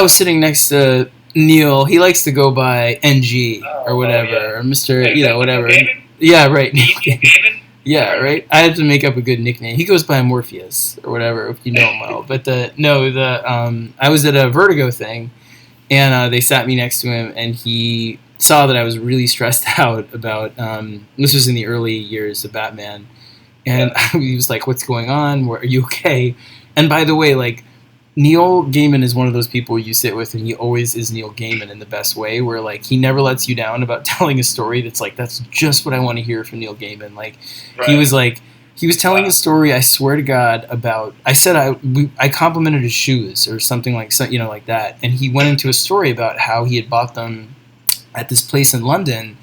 Speaker 5: was sitting next to Neil. He likes to go by NG or whatever, or Mr. Whatever. Yeah, right. Yeah, right. I had to make up a good nickname. He goes by Morpheus or whatever, if you know him well. But I was at a Vertigo thing, and they sat me next to him, and he saw that I was really stressed out about. This was in the early years of Batman. And he was like, what's going on? Are you okay? And by the way, like, Neil Gaiman is one of those people you sit with, and he always is Neil Gaiman in the best way, where, like, he never lets you down about telling a story that's like, that's just what I want to hear from Neil Gaiman. Like, he was telling a story, I swear to God, about, I said I complimented his shoes or something like that. And he went into a story about how he had bought them at this place in London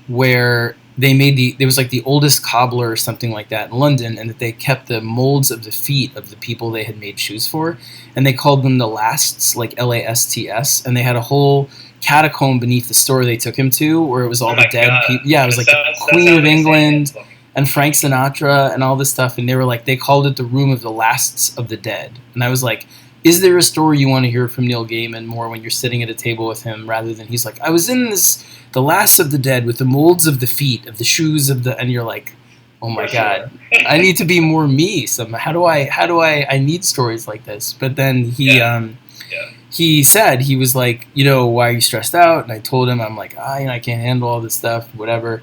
Speaker 5: where they made there was like the oldest cobbler or something like that in London, and that they kept the molds of the feet of the people they had made shoes for, and they called them the Lasts, like Lasts, and they had a whole catacomb beneath the store they took him to where it was all the dead people. Yeah, it was like the Queen of England and Frank Sinatra and all this stuff, and they were like, they called it the Room of the Lasts of the Dead. And I was like, is there a story you want to hear from Neil Gaiman more when you're sitting at a table with him, rather than he's like, I was in the Last of the Dead with the molds of the feet, of the shoes of the, and you're like, oh my God, I need to be more me. How do I need stories like this? But then he said, he was like, why are you stressed out? And I told him, I'm like, I can't handle all this stuff, whatever.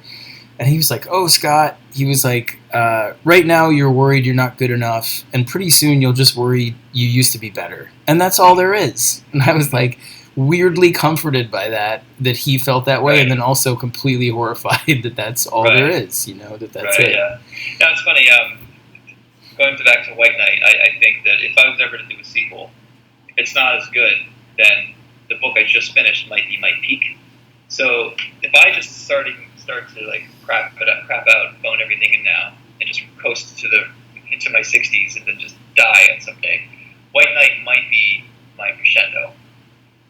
Speaker 5: And he was like, oh, Scott, he was like, right now you're worried you're not good enough, and pretty soon you'll just worry you used to be better. And that's all there is. And I was like, weirdly comforted by that he felt that way, and then also completely horrified that that's all there is, that's it.
Speaker 3: Yeah, it's funny. Going back to White Knight, I think that if I was ever to do a sequel, if it's not as good, then the book I just finished might be my peak. So if I just start to like crap out, phone everything in now, and just coast into my 60s and then just die on some day, White Knight might be my crescendo.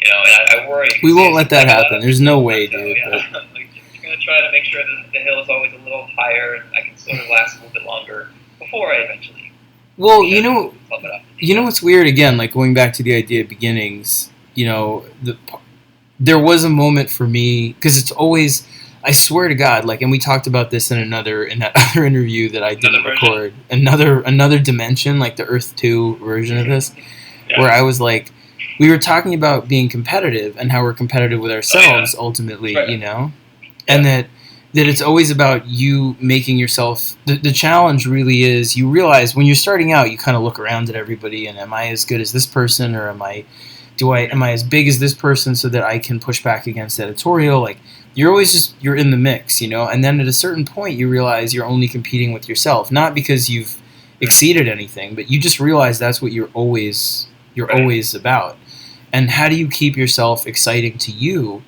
Speaker 3: And I worry.
Speaker 5: We won't let that happen. There's no way, dude.
Speaker 3: I'm going to try to make sure that the hill is always a little higher, and I can sort of last a little bit longer before I eventually.
Speaker 5: Well, what's weird, again, like going back to the idea of beginnings, there was a moment for me, because it's always, I swear to God, like, and we talked about this in that other interview that I didn't record, another dimension, like the Earth 2 version of this, where I was like, we were talking about being competitive and how we're competitive with ourselves ultimately, and that it's always about you making yourself, the challenge really is, you realize when you're starting out, you kind of look around at everybody and am I as good as this person, or am I as big as this person so that I can push back against editorial? Like, you're always you're in the mix, and then at a certain point you realize you're only competing with yourself, not because you've exceeded anything, but you just realize that's what you're always about. And how do you keep yourself exciting to you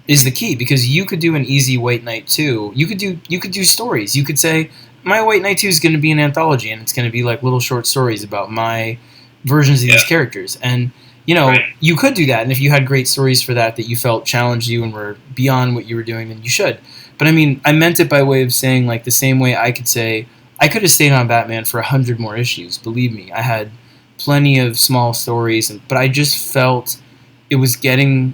Speaker 5: is the key, because you could do an easy White Knight 2. You could do stories. You could say, my White Knight 2 is going to be an anthology, and it's going to be like little short stories about my versions of these characters. And, you could do that. And if you had great stories for that you felt challenged you and were beyond what you were doing, then you should. But I mean, I meant it by way of saying, like, the same way I could say, I could have stayed on Batman for 100 more issues. Believe me, I had plenty of small stories, but I just felt it was getting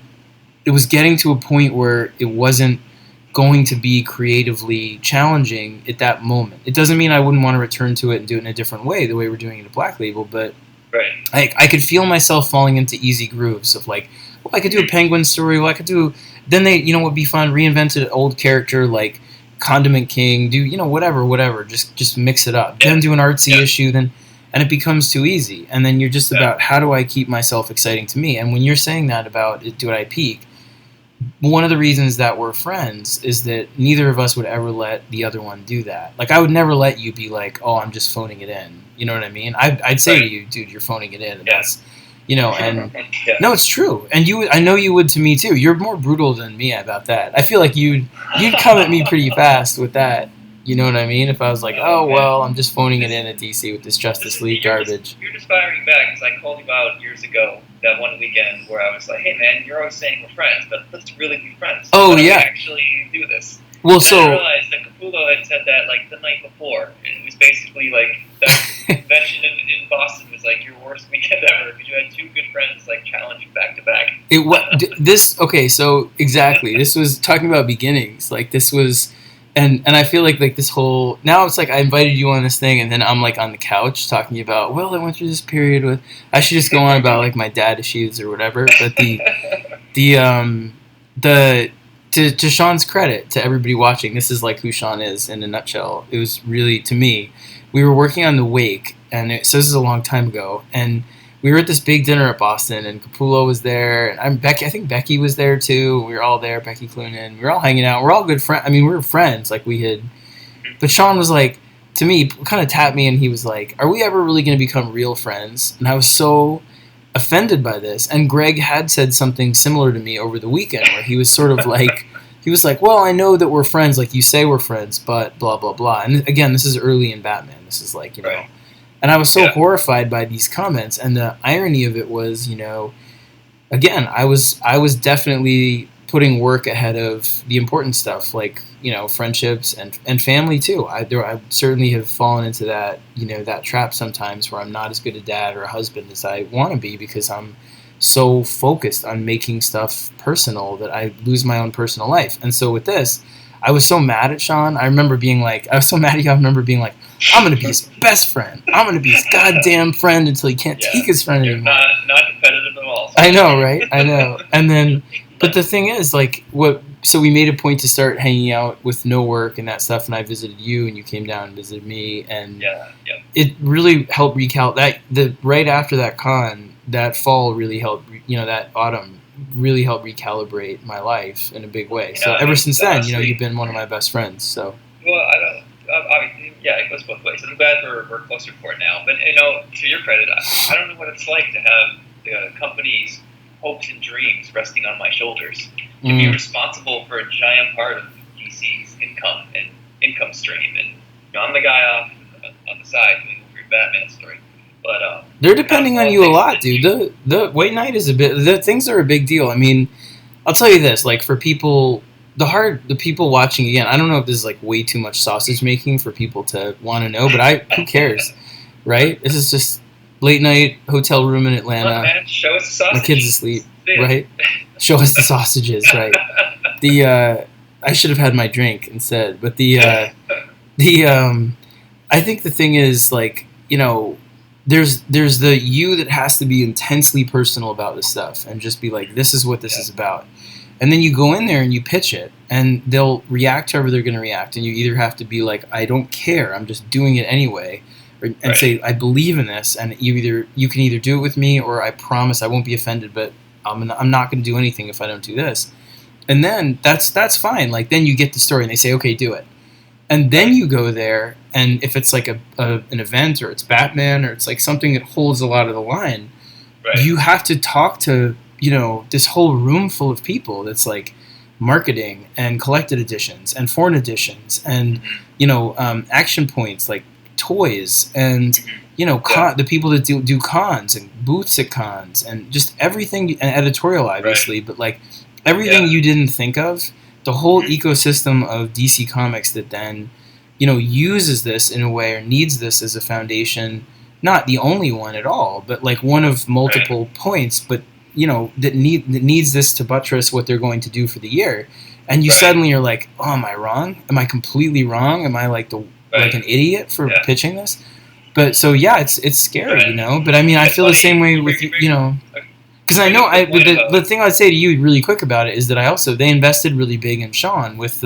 Speaker 5: to a point where it wasn't going to be creatively challenging at that moment. It doesn't mean I wouldn't want to return to it and do it in a different way, the way we're doing it at Black Label, but I could feel myself falling into easy grooves of like, well, I could do a Penguin story, well, I could do then they, would be fun, reinvent an old character like Condiment King, do, whatever, just mix it up. Then do an artsy issue, and it becomes too easy. And then you're just about, how do I keep myself exciting to me? And when you're saying that about, do I peak? One of the reasons that we're friends is that neither of us would ever let the other one do that. Like, I would never let you be like, oh, I'm just phoning it in. You know what I mean? I'd say to you, dude, you're phoning it in. And that's, and no, it's true. And I know you would to me too. You're more brutal than me about that. I feel like you'd come at me pretty fast with that. You know what I mean? If I was like, oh, well, I'm just phoning it in at DC with this Justice League garbage.
Speaker 3: You're just firing back, because I called you out years ago, that one weekend where I was like, hey, man, you're always saying we're friends, but let's really be friends.
Speaker 5: Oh, yeah.
Speaker 3: Actually do this.
Speaker 5: Well,
Speaker 3: and I realized that Capullo had said that, like, the night before. And it was basically, like, that convention in Boston was, like, your worst weekend ever, because you had two good friends, like, challenging back-to-back.
Speaker 5: Okay, so, exactly. This was talking about beginnings. Like, this was... And I feel like this whole... Now it's like I invited you on this thing, and then I'm, like, on the couch talking about, well, I went through this period with... I should just go on about, like, my dad issues or whatever. But to Sean's credit, to everybody watching, this is, like, who Sean is in a nutshell. It was really, to me, we were working on The Wake, so this is a long time ago, and we were at this big dinner at Boston, and Capullo was there, and I think Becky was there too. We were all there, Becky Cloonan. We were all hanging out. We're all good friends. I mean, we were friends. Like, we had... But Sean was like, to me, kind of tapped me, and he was like, are we ever really going to become real friends? And I was so offended by this. And Greg had said something similar to me over the weekend, where he was sort of like... He was like, well, I know that we're friends, like you say we're friends, but blah, blah, blah. And again, this is early in Batman. This is like,
Speaker 3: Right.
Speaker 5: And I was so horrified by these comments, and the irony of it was, again, I was definitely putting work ahead of the important stuff, like, friendships and family too. I certainly have fallen into that, that trap sometimes, where I'm not as good a dad or a husband as I want to be, because I'm so focused on making stuff personal that I lose my own personal life. And so with this, I was so mad at Sean. I remember being like, I'm going to be his best friend. I'm going to be his goddamn friend until he can't take his friend anymore.
Speaker 3: Not competitive at all.
Speaker 5: I know, right? I know. And then, but the thing is, like, so we made a point to start hanging out with no work and that stuff, and I visited you, and you came down and visited me, and it really helped right after that con, that fall really helped, that autumn really helped recalibrate my life in a big way. So ever since then, you've been one of my best friends. So.
Speaker 3: Well, I don't. Obviously, it goes both ways. I'm glad we're closer for it now. But to your credit, I don't know what it's like to have the company's hopes and dreams resting on my shoulders. To be responsible for a giant part of DC's income stream, and I'm the guy off on the side doing a weird Batman story. But
Speaker 5: they're depending on you a lot, dude. The White Knight is the things are a big deal. I mean, I'll tell you this, like, for people, the people watching, again, I don't know if this is like way too much sausage making for people to want to know, but who cares, right? This is just late night hotel room in Atlanta.
Speaker 3: Look, man, show us the sausage.
Speaker 5: My kid's asleep, right? Show us the sausages, right? I should have had my drink instead, but I think the thing is, like, there's the you that has to be intensely personal about this stuff and just be like, this is what this is about. And then you go in there and you pitch it, and they'll react however they're going to react. And you either have to be like, I don't care, I'm just doing it anyway, and say, I believe in this, and you can either do it with me, or I promise I won't be offended, but I'm not going to do anything if I don't do this. And then that's fine. Like, then you get the story, and they say, okay, do it. And then you go there, and if it's like an event, or it's Batman, or it's like something that holds a lot of the line, you have to talk to, this whole room full of people that's like marketing and collected editions and foreign editions and, action points like toys and, the people that do cons and booths at cons and just everything, and editorial obviously, but like everything you didn't think of, the whole ecosystem of DC Comics that then, uses this in a way, or needs this as a foundation, not the only one at all, but like one of multiple points, but that needs this to buttress what they're going to do for the year. And you suddenly are like, oh, am I wrong? Am I completely wrong? Am I like like an idiot for pitching this? But so it's scary, But I mean, I feel the same way with because
Speaker 4: because I know the thing I'd say to you really quick about it is that they invested really big in Sean with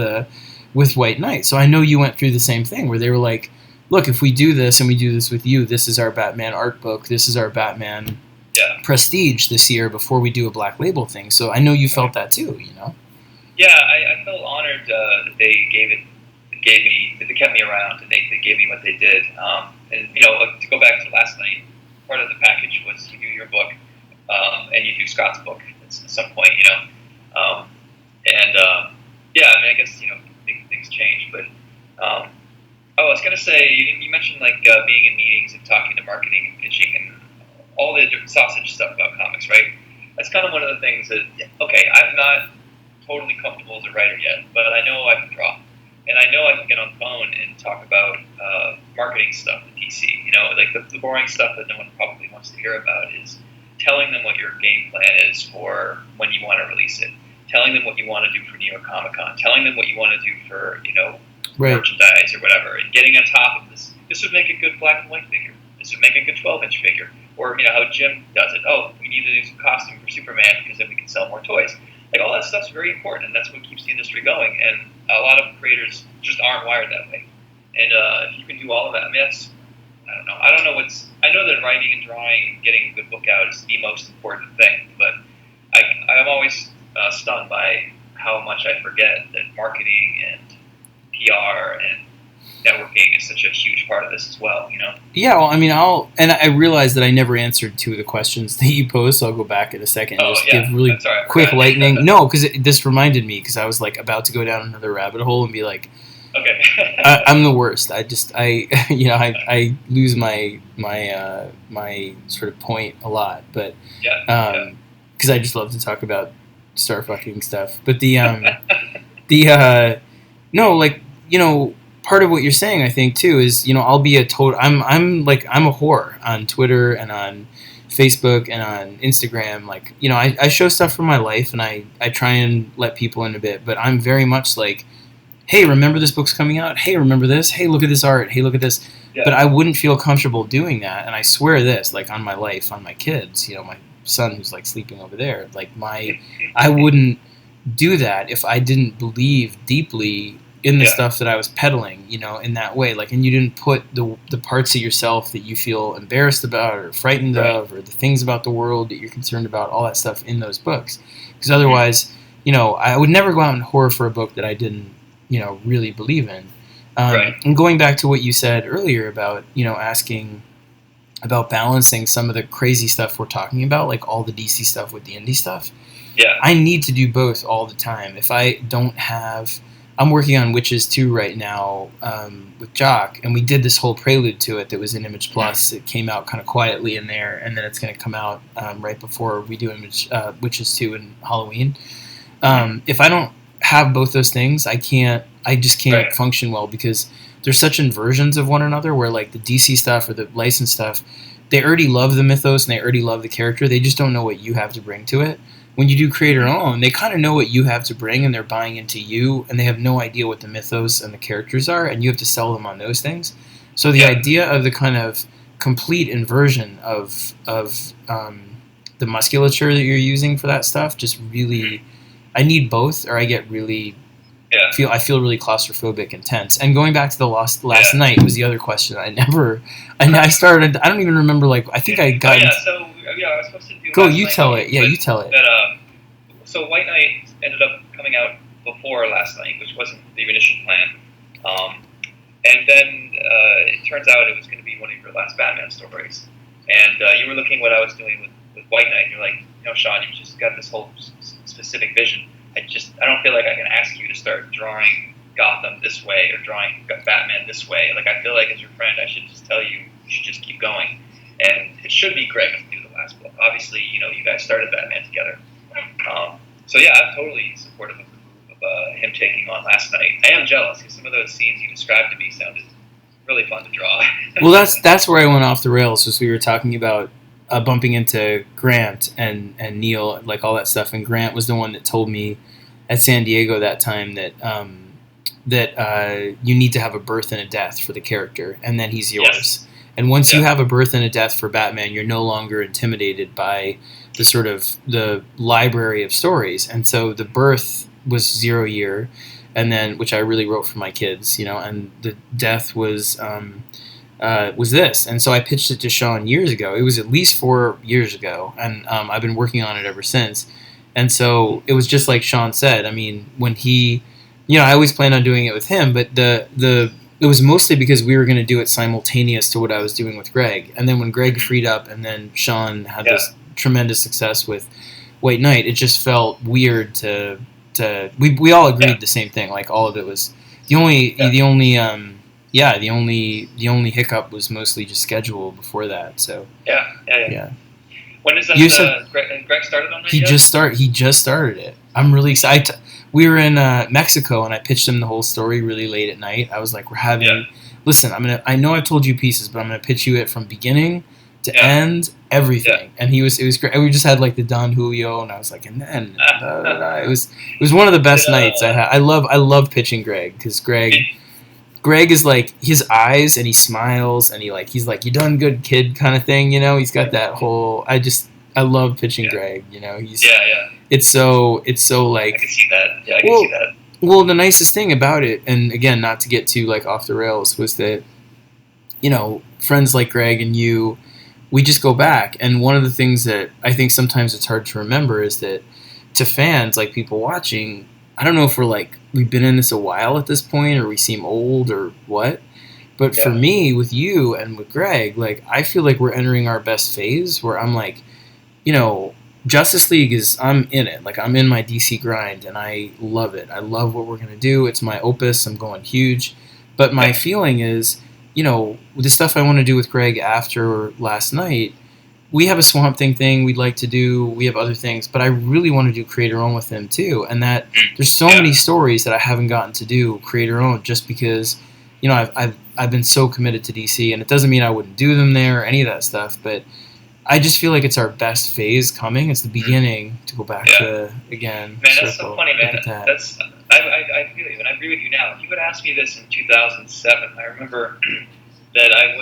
Speaker 4: White Knight, so I know you went through the same thing where they were like, look, if we do this and we do this with you, this is our Batman art book, this is our Batman prestige this year before we do a Black Label thing. So I know you felt that too, you know.
Speaker 3: Yeah, I felt honored that they kept me around and they gave me what they did. And you know, to go back to last night, part of the package was you do your book and you do Scott's book at some point, you know. Yeah, I mean, I guess you know things change, but I was gonna say you mentioned like being in meetings and talking to marketing and pitching and all the different sausage stuff about comics, right? That's kind of one of the things that I'm not totally comfortable as a writer yet, but I know I can draw. And I know I can get on the phone and talk about marketing stuff at DC. You know, like the boring stuff that no one probably wants to hear about is telling them what your game plan is for when you want to release it, telling them what you want to do for New York Comic Con, telling them what you want to do for, you know, merchandise or whatever, and getting on top of this. This would make a good black and white figure. This would make a good 12-inch figure. Or, you know, how Jim does it. Oh, we need to do some costume for Superman because then we can sell more toys. Like, all that stuff's very important, and that's what keeps the industry going. And a lot of creators just aren't wired that way. And if you can do all of that, I mean, I don't know. I know that writing and drawing and getting a good book out is the most important thing, but I'm always stunned by how much I forget that marketing and PR and networking is such a huge part of this as well, you know?
Speaker 4: Yeah, well, I mean, I realize that I never answered two of the questions that you posed, so I'll go back in a second and give really quick lightning. No, because this reminded me, because I was like about to go down another rabbit hole and be like,
Speaker 3: okay,
Speaker 4: I'm the worst. I lose my sort of point a lot, but because I just love to talk about star fucking stuff. But no, like, you know, part of what you're saying, I think, too, is, you know, I'll be a total. I'm a whore on Twitter and on Facebook and on Instagram. Like, you know, I show stuff from my life and I try and let people in a bit, but I'm very much like, hey, remember this book's coming out? Hey, remember this? Hey, look at this art. Hey, look at this. Yeah. But I wouldn't feel comfortable doing that, and I swear this, like, on my life, on my kids, you know, my son who's like sleeping over there, like I wouldn't do that if I didn't believe deeply in the stuff that I was peddling, you know, in that way. Like, and you didn't put the parts of yourself that you feel embarrassed about or frightened of, or the things about the world that you're concerned about, all that stuff in those books. Because otherwise, you know, I would never go out and horror for a book that I didn't, you know, really believe in. And going back to what you said earlier about, you know, asking about balancing some of the crazy stuff we're talking about, like all the DC stuff with the indie stuff. Yeah. I need to do both all the time. If I don't have... I'm working on Witches 2 right now with Jock, and we did this whole prelude to it that was in Image Plus. It came out kind of quietly in there, and then it's going to come out right before we do Witches 2 in Halloween. If I don't have both those things, I just can't function well, because there's such inversions of one another, where like the DC stuff or the licensed stuff, they already love the mythos and they already love the character. They just don't know what you have to bring to it. When you do creator own, they kind of know what you have to bring, and they're buying into you, and they have no idea what the mythos and the characters are, and you have to sell them on those things. So the idea of the kind of complete inversion of the musculature that you're using for that stuff, just really, I need both, or I get really I feel really claustrophobic and tense. And going back to the last night was the other question. I started. I don't even remember. Like, I think I got.
Speaker 3: I was supposed to do.
Speaker 4: Go, you tell it. Yeah, you tell it.
Speaker 3: So White Knight ended up coming out before last night, which wasn't the initial plan. And then it turns out it was going to be one of your last Batman stories. And you were looking what I was doing with White Knight, and you're like, you know, Sean, you just got this whole specific vision. I don't feel like I can ask you to start drawing Gotham this way or drawing Batman this way. Like, I feel like as your friend, I should just tell you should just keep going. And it should be Greg to do the last book. Obviously, you know, you guys started Batman together. So yeah, I'm totally supportive of him taking on last night. I am jealous because some of those scenes you described to me sounded really fun to draw.
Speaker 4: Well, that's where I went off the rails, was we were talking about bumping into Grant and Neil, like all that stuff. And Grant was the one that told me at San Diego that time that you need to have a birth and a death for the character, and then he's yours. Yes. And once you have a birth and a death for Batman, you're no longer intimidated by the sort of the library of stories. And so the birth was 0 year, and then which I really wrote for my kids, and the death was this. And so I pitched it to Sean years ago. It was at least 4 years ago, and I've been working on it ever since. And so it was just like Sean said. I mean, when he, I always planned on doing it with him, but it was mostly because we were going to do it simultaneous to what I was doing with Greg. And then when Greg freed up and then Sean had this tremendous success with White Knight, it just felt weird to we all agreed the same thing. Like all of it was the only hiccup was mostly just schedule before that. So yeah.
Speaker 3: When is that?
Speaker 4: You said,
Speaker 3: Greg started on that?
Speaker 4: He just started it. I'm really excited. We were in Mexico, and I pitched him the whole story really late at night. I was like, "We're having, listen. I know I've told you pieces, but I'm gonna pitch you it from beginning to end, everything." And it was great. And we just had like the Don Julio, and I was like, and then it was one of the best nights I had. I love pitching Greg because Greg is like his eyes, and he smiles, and he's like, "You done good, kid," kind of thing. He's got that whole. I love pitching Greg. He's It's so like
Speaker 3: I can see that. Yeah, I can see that.
Speaker 4: Well, the nicest thing about it, and again, not to get too like off the rails, was that friends like Greg and you, we just go back. And one of the things that I think sometimes it's hard to remember is that to fans, like people watching, I don't know if we've been in this a while at this point, or we seem old or what. But for me, with you and with Greg, like I feel like we're entering our best phase where I'm like, Justice League I'm in it. Like, I'm in my DC grind, and I love it. I love what we're going to do. It's my opus. I'm going huge. But my feeling is, the stuff I want to do with Greg after last night, we have a Swamp Thing we'd like to do. We have other things. But I really want to do Creator Own with him, too. And that there's so many stories that I haven't gotten to do Creator Own just because, I've been so committed to DC. And it doesn't mean I wouldn't do them there or any of that stuff, but I just feel like it's our best phase coming. It's the beginning to go back to, again.
Speaker 3: Man, that's so funny, man. I feel you, and I agree with you now. If you would ask me this in 2007, I remember that I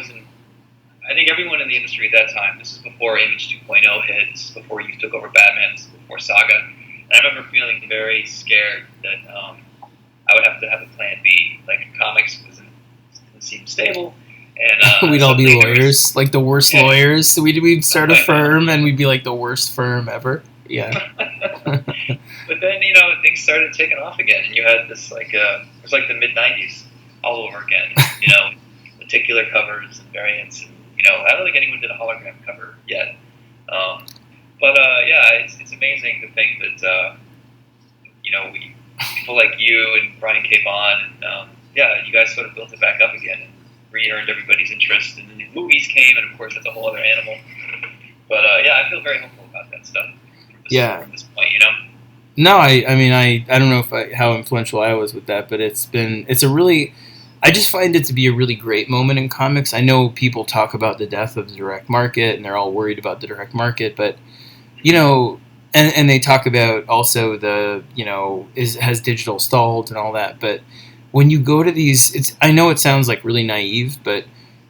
Speaker 3: think everyone in the industry at that time, this is before Image 2.0 hit, this is before you took over Batman, this is before Saga, and I remember feeling very scared that I would have to have a plan B. Like, comics didn't seem stable. And
Speaker 4: we'd all be lawyers, like the worst lawyers. So we'd start a firm, and we'd be like the worst firm ever. Yeah.
Speaker 3: But then things started taking off again, and you had this it was like the mid '90s all over again. Particular covers and variants, and I don't think anyone did a hologram cover yet. But it's amazing to think that people like you and Brian K. Vaughan, and you guys sort of built it back up again. And re-earned everybody's interest, and then the movies came, and of course that's a whole other animal. But I feel very hopeful about that stuff from this point,
Speaker 4: No, I don't know how influential I was with that, but I just find it to be a really great moment in comics. I know people talk about the death of the direct market, and they're all worried about the direct market, but and they talk about also has digital stalled and all that, but when you go to these, I know it sounds like really naive, but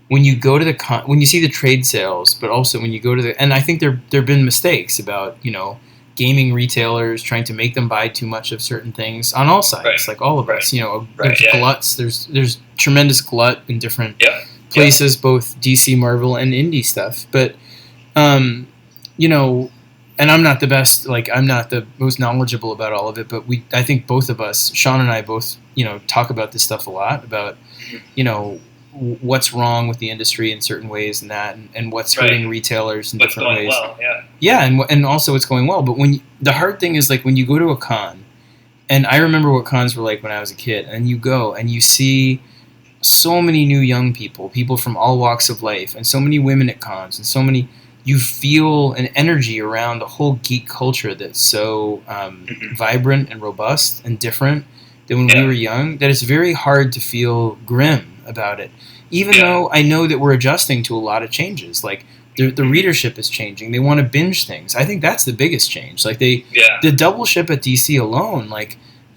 Speaker 4: when you go to when you see the trade sales, but also when you go to and I think there've been mistakes about gaming retailers trying to make them buy too much of certain things on all sides, like all of us. There's gluts. There's tremendous glut in different places, both DC, Marvel, and indie stuff. But and I'm not the best, I'm not the most knowledgeable about all of it, but I think both of us, Sean and I both, talk about this stuff a lot, about, what's wrong with the industry in certain ways and that, and what's hurting retailers in different ways.
Speaker 3: Well, yeah,
Speaker 4: and also what's going well. But the hard thing is, when you go to a con, and I remember what cons were like when I was a kid, and you go and you see so many new young people from all walks of life, and so many women at cons, and so many... You feel an energy around the whole geek culture that's so vibrant and robust and different than when we were young, that it's very hard to feel grim about it. Even though I know that we're adjusting to a lot of changes. Like, the readership is changing. They want to binge things. I think that's the biggest change. Like, the double ship at DC alone,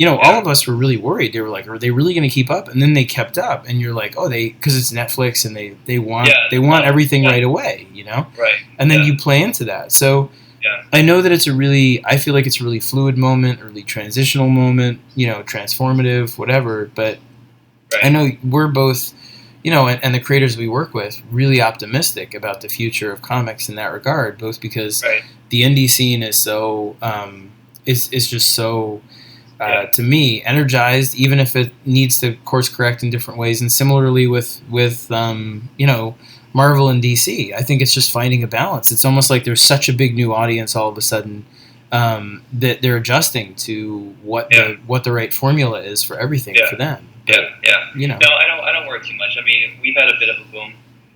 Speaker 4: all of us were really worried. They were like, are they really going to keep up? And then they kept up, and you're like, oh, because it's Netflix, and they want everything right away,
Speaker 3: Right.
Speaker 4: And then you play into that. So
Speaker 3: Yeah.
Speaker 4: I know that I feel like it's a really fluid moment, a really transitional moment, transformative, whatever. But
Speaker 3: Right.
Speaker 4: I know we're both, and the creators we work with, really optimistic about the future of comics in that regard, both because
Speaker 3: Right.
Speaker 4: the indie scene is so, is just so, to me, energized, even if it needs to course correct in different ways. And similarly with Marvel and DC, I think it's just finding a balance. It's almost like there's such a big new audience all of a sudden that they're adjusting to what the right formula is for everything for them. But,
Speaker 3: No, I don't worry too much. I mean, we've had a bit of a boom,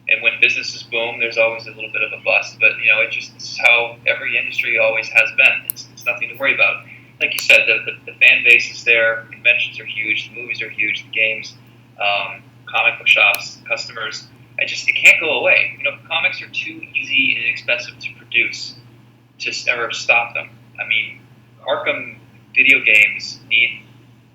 Speaker 3: and when businesses boom, there's always a little bit of a bust. But it's how every industry always has been. It's nothing to worry about. Like you said, the fan base is there. Conventions are huge. The movies are huge. The games, comic book shops, customers. It can't go away. Comics are too easy and inexpensive to produce to ever stop them. I mean, Arkham video games need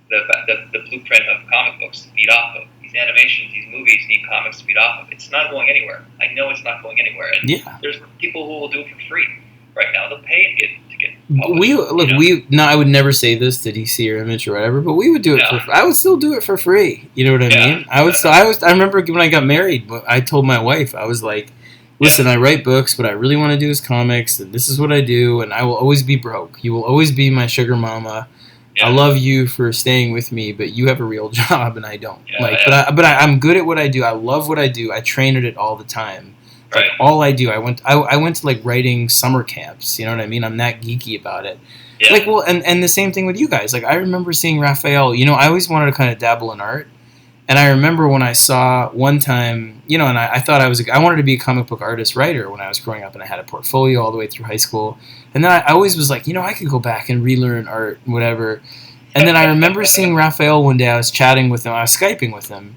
Speaker 3: the blueprint of comic books to feed off of. These animations, these movies need comics to feed off of. It's not going anywhere. I know it's not going anywhere. And there's people who will do it for free right now. They'll pay to get published.
Speaker 4: I would never say this to DC or Image or whatever, but we would do it I would still do it for free. You know what I mean? I remember when I got married, I told my wife, I was like, listen, I write books, what I really want to do is comics, and this is what I do, and I will always be broke. You will always be my sugar mama. I love you for staying with me, but you have a real job and I don't. But I'm good at what I do. I love what I do. I train at it all the time. Like all I do, I went to like writing summer camps. You know what I mean? I'm that geeky about it. Yeah. And the same thing with you guys. Like I remember seeing Raphael. I always wanted to kind of dabble in art. And I remember when I saw one time, and I thought I wanted to be a comic book artist writer when I was growing up, and I had a portfolio all the way through high school. And then I always was like, I could go back and relearn art and whatever. And then I remember seeing Raphael one day. I was chatting with him. I was Skyping with him.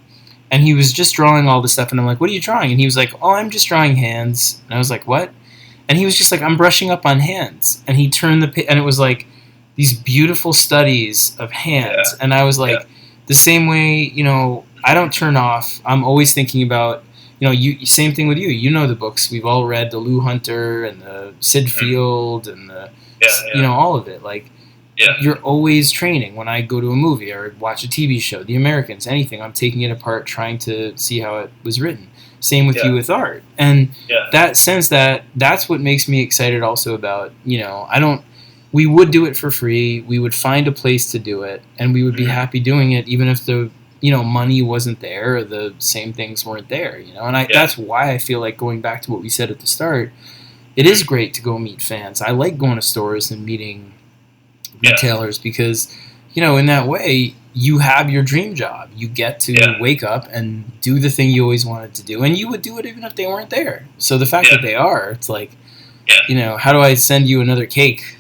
Speaker 4: And he was just drawing all this stuff. And I'm like, what are you drawing? And he was like, oh, I'm just drawing hands. And I was like, what? And he was just like, I'm brushing up on hands. And he turned and it was like these beautiful studies of hands. And I was like, the same way, I don't turn off. I'm always thinking about, same thing with you. You know the books. We've all read the Lou Hunter and the Sid Field and the, all of it. Like, you're always training. When I go to a movie or watch a TV show, The Americans, anything, I'm taking it apart, trying to see how it was written. Same with you with art. And that sense that's what makes me excited also about, we would do it for free. We would find a place to do it, and we would be happy doing it, even if the money wasn't there or the same things weren't there. And that's why I feel like, going back to what we said at the start, it is great to go meet fans. I like going to stores and meeting retailers because, in that way, you have your dream job. You get to wake up and do the thing you always wanted to do, and you would do it even if they weren't there. So the fact that they are, it's like, how do I send you another cake?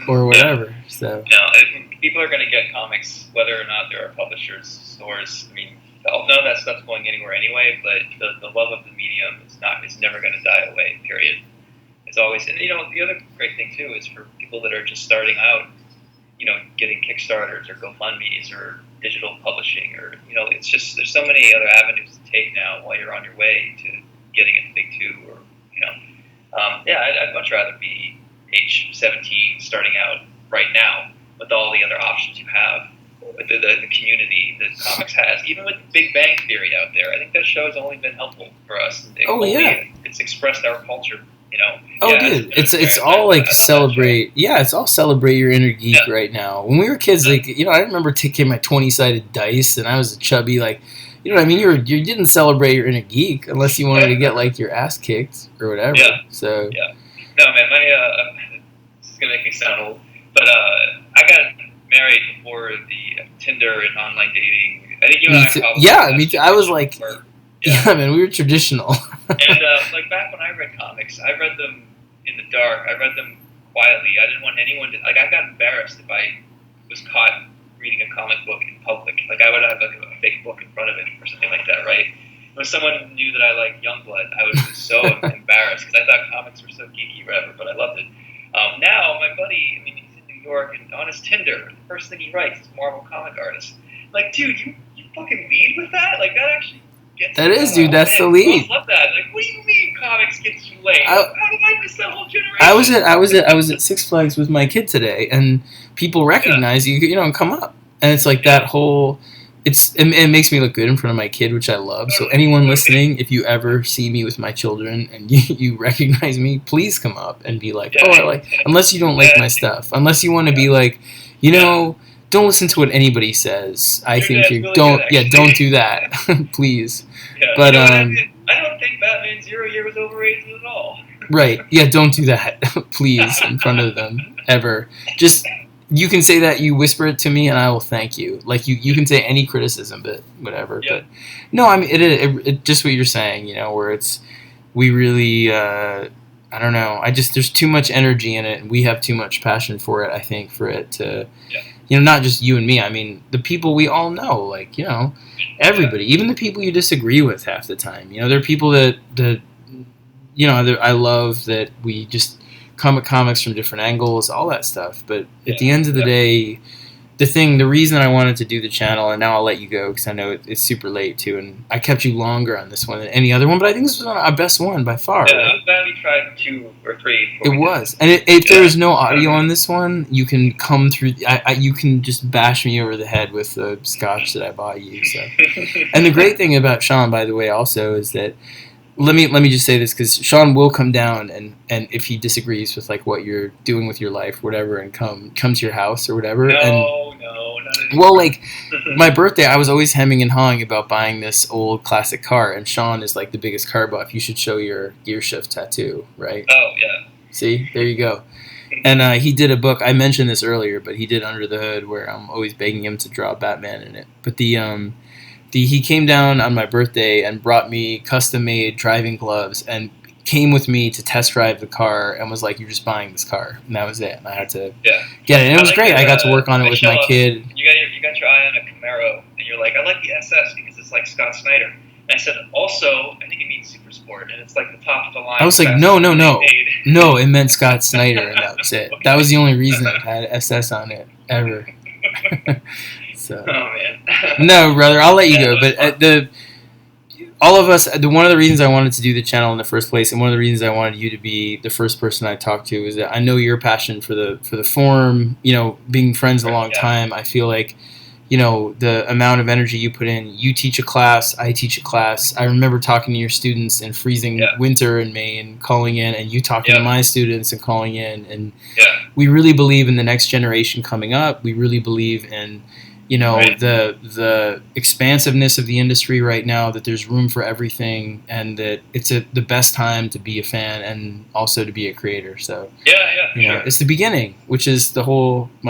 Speaker 4: Or whatever. So
Speaker 3: people are going to get comics whether or not there are publishers, stores. I mean, none of that stuff's going anywhere anyway. But the love of the medium is never going to die away. Period. It's always, and the other great thing too is for people that are just starting out, getting Kickstarters or GoFundMe's or digital publishing, or it's just, there's so many other avenues to take now while you're on your way to getting into Big Two, or I'd much rather be age 17 starting out right now with all the other options you have, with the community that comics has, even with Big Bang Theory out there. I think that show has only been helpful for us. It's expressed our culture.
Speaker 4: Dude, it's all like celebrate. It's all celebrate your inner geek right now. When we were kids, I remember taking my 20-sided dice, and I was a chubby, like, you know what I mean? You didn't celebrate your inner geek unless you wanted to get like your ass kicked or whatever. So
Speaker 3: no, man, this is gonna make me sound old, but I got married before the Tinder and online dating. I think you and I probably.
Speaker 4: Me too. I was like, man, we were traditional.
Speaker 3: And like back when I read comics, I read them in the dark. I read them quietly. I didn't want anyone to, like, I got embarrassed if I was caught reading a comic book in public. Like, I would have like a fake book in front of it or something like that, right? When someone knew that I liked Youngblood, I was just so embarrassed because I thought comics were so geeky, whatever, but I loved it. Now, my buddy, he's in New York, and on his Tinder, the first thing he writes is Marvel comic artist. Like, dude, you fucking lead with that? Like, that actually gets
Speaker 4: that
Speaker 3: you.
Speaker 4: Is, dude, that's the lead.
Speaker 3: I love that. Like, what do you mean comics gets you Wait,
Speaker 5: I-
Speaker 3: how did I miss that whole generation?
Speaker 5: I was at Six Flags with my kid today, and people recognize you, you know, and come up, and it's like that whole. It makes me look good in front of my kid, which I love. So anyone listening, if you ever see me with my children and you recognize me, please come up and be like, oh, I like. Unless you don't like my stuff, unless you want to be like, you know, don't listen to what anybody says. I
Speaker 3: Your
Speaker 5: think
Speaker 3: dad's
Speaker 5: you
Speaker 3: really
Speaker 5: don't.
Speaker 3: good,
Speaker 5: Yeah,
Speaker 3: actually.
Speaker 5: don't do that, please.
Speaker 3: Yeah,
Speaker 5: But
Speaker 3: you know what I mean? I don't think Batman Zero Year was overrated at all.
Speaker 5: right, yeah, don't do that, please, in front of them ever. Just. You can say that, you whisper it to me, and I will thank you. Like, you can say any criticism, but whatever.
Speaker 3: Yeah.
Speaker 5: But no, I mean, it just what you're saying, you know, where we really, I don't know. There's too much energy in it, and we have too much passion for it, I think, for it to, you know, not just you and me. I mean, the people we all know, like, you know, everybody, even the people you disagree with half the time. You know, there are people that you know, I love that we just come at comics from different angles, all that stuff. But at the end of the day, the reason I wanted to do the channel, and now I'll let you go because I know it's super late too, and I kept you longer on this one than any other one, but I think this was our best one by far.
Speaker 3: Yeah,
Speaker 5: right?
Speaker 3: I'm glad we tried 2 or 3.
Speaker 5: It was, and if there was no audio on this one, you can come through. You can just bash me over the head with the scotch that I bought you. So, and the great thing about Sean, by the way, also is that. Let me just say this because Sean will come down and if he disagrees with like what you're doing with your life, whatever, and come to your house or whatever.
Speaker 3: No,
Speaker 5: and,
Speaker 3: not anymore.
Speaker 5: well, like my birthday, I was always hemming and hawing about buying this old classic car, and Sean is like the biggest car buff. You should show your gear shift tattoo, right?
Speaker 3: Oh yeah.
Speaker 5: See, there you go. And he did a book. I mentioned this earlier, but he did Under the Hood, where I'm always begging him to draw Batman in it. But he came down on my birthday and brought me custom-made driving gloves and came with me to test drive the car and was like, "You're just buying this car," and that was it. And I had to get it. And it was great. I got to work on it with my kid.
Speaker 3: You got your eye on a Camaro, and you're like, "I like the SS because it's like Scott Snyder." And I said, "Also, I think it means Super Sport, and it's like the top of the line."
Speaker 5: I was like, "No, it meant Scott Snyder, and that was it. That was the only reason it had SS on it ever." So.
Speaker 3: Oh man.
Speaker 5: No, brother, I'll let you go. But all of us, one of the reasons I wanted to do the channel in the first place, and one of the reasons I wanted you to be the first person I talked to, is that I know your passion for the forum. You know, being friends a long time, I feel like, you know, the amount of energy you put in. You teach a class, I teach a class. I remember talking to your students in freezing winter in Maine, calling in, and you talking to my students and calling in. And we really believe in the next generation coming up. We really believe in, you know, the expansiveness of the industry right now, that there's room for everything, and that it's the best time to be a fan and also to be a creator. So you know, it's the beginning, which is my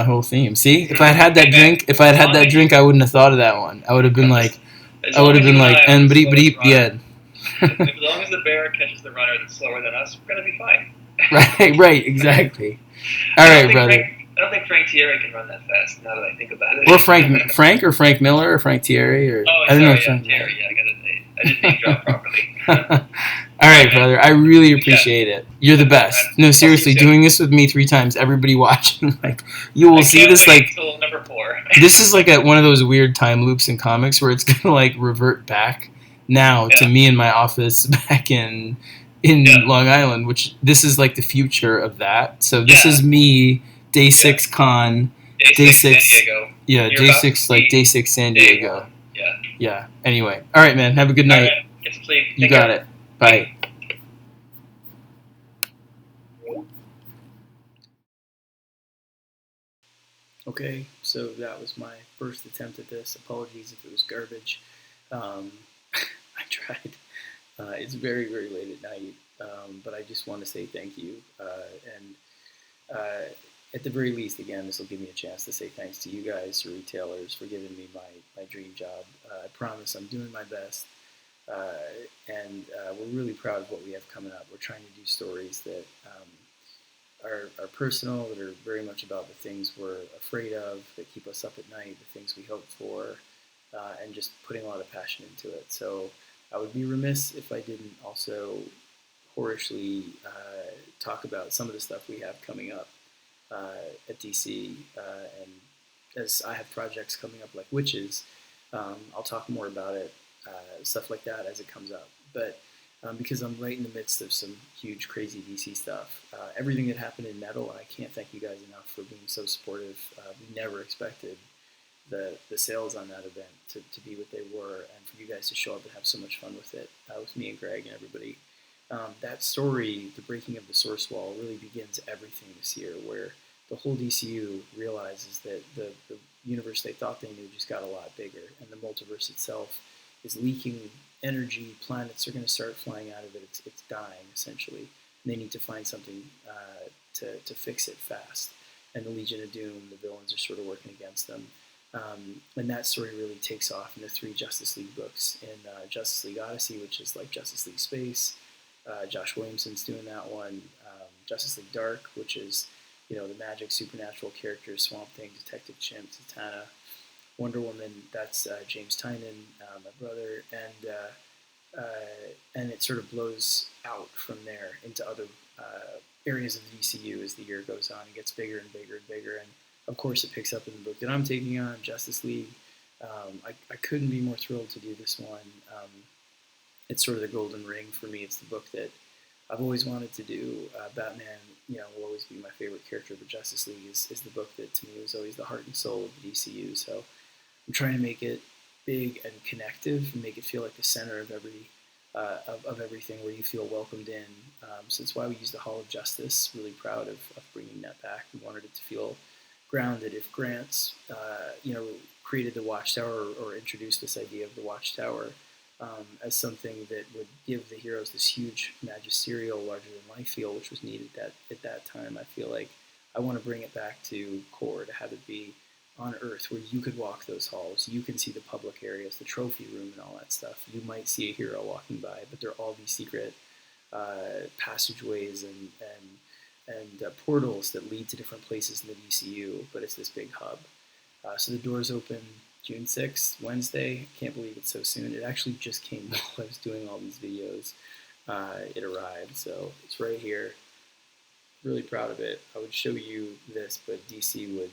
Speaker 5: whole theme. See, if I had that drink, I wouldn't have thought of that one. I would have been like,
Speaker 3: As long as
Speaker 5: yeah.
Speaker 3: As long as the bear catches the runner that's slower than us, we're gonna be fine.
Speaker 5: Right, exactly. All right, brother.
Speaker 3: I don't think Frank Thierry can run that fast. Now that I think about it.
Speaker 5: Or Frank Miller or Frank Thierry or
Speaker 3: I don't know. Thierry. I didn't name drop properly.
Speaker 5: All right, brother. I really appreciate it. You're the best. No, seriously, doing this with me 3 times. Everybody watching, like, you will see this like
Speaker 3: until number 4.
Speaker 5: This is like one of those weird time loops in comics where it's gonna like revert back now to me in my office back in Long Island, which this is like the future of that. So this is me. Day 6 con. Day 6
Speaker 3: San Diego.
Speaker 5: Yeah, day 6 like day 6 San Diego. Yeah. Anyway. All right, man. Have a good night.
Speaker 3: Right, get some sleep.
Speaker 5: You got it. Bye. Okay, so that was my first attempt at this. Apologies if it was garbage. I tried. It's very, very late at night, but I just want to say thank you. At the very least, again, this will give me a chance to say thanks to you guys, the retailers, for giving me my dream job. I promise I'm doing my best, and we're really proud of what we have coming up. We're trying to do stories that are personal, that are very much about the things we're afraid of, that keep us up at night, the things we hope for, and just putting a lot of passion into it. So I would be remiss if I didn't also whorishly talk about some of the stuff we have coming up at DC, and as I have projects coming up like Witches, I'll talk more about it, stuff like that as it comes up. But
Speaker 4: because I'm right in the midst of some huge, crazy DC stuff. Everything that happened in Metal, and I can't thank you guys enough for being so supportive. We never expected the sales on that event to be what they were, and for you guys to show up and have so much fun with it, with me and Greg and everybody. That story, the breaking of the source wall, really begins everything this year, where the whole DCU realizes that the universe they thought they knew just got a lot bigger, and the multiverse itself is leaking energy. Planets are going to start flying out of it. It's dying, essentially. And they need to find something to fix it fast. And the Legion of Doom, the villains, are sort of working against them. And that story really takes off in the 3 Justice League books. In Justice League Odyssey, which is like Justice League Space, Josh Williamson's doing that one. Justice League Dark, which is, you know, the magic supernatural characters, Swamp Thing, Detective Chimp, Zatanna. Wonder Woman, that's James Tynion, my brother, and it sort of blows out from there into other areas of the DCU as the year goes on. It gets bigger and bigger and bigger, and of course it picks up in the book that I'm taking on, Justice League. I couldn't be more thrilled to do this one. It's sort of the golden ring for me. It's the book that I've always wanted to do. Batman, you know, will always be my favorite character, but Justice League is the book that to me was always the heart and soul of the DCU. So I'm trying to make it big and connective and make it feel like the center of every of everything, where you feel welcomed in. So that's why we use the Hall of Justice. Really proud of bringing that back. We wanted it to feel grounded. If Grant's, you know, created the Watchtower or introduced this idea of the Watchtower as something that would give the heroes this huge magisterial, larger-than-life feel, which was needed at that time, I feel like I want to bring it back to core, to have it be on Earth, where you could walk those halls, you can see the public areas, the trophy room, and all that stuff. You might see a hero walking by, but there are all these secret passageways and portals that lead to different places in the DCU, but it's this big hub. So the doors open June 6th, Wednesday. Can't believe it's so soon. It actually just came while I was doing all these videos. It arrived, so it's right here. Really proud of it. I would show you this, but DC would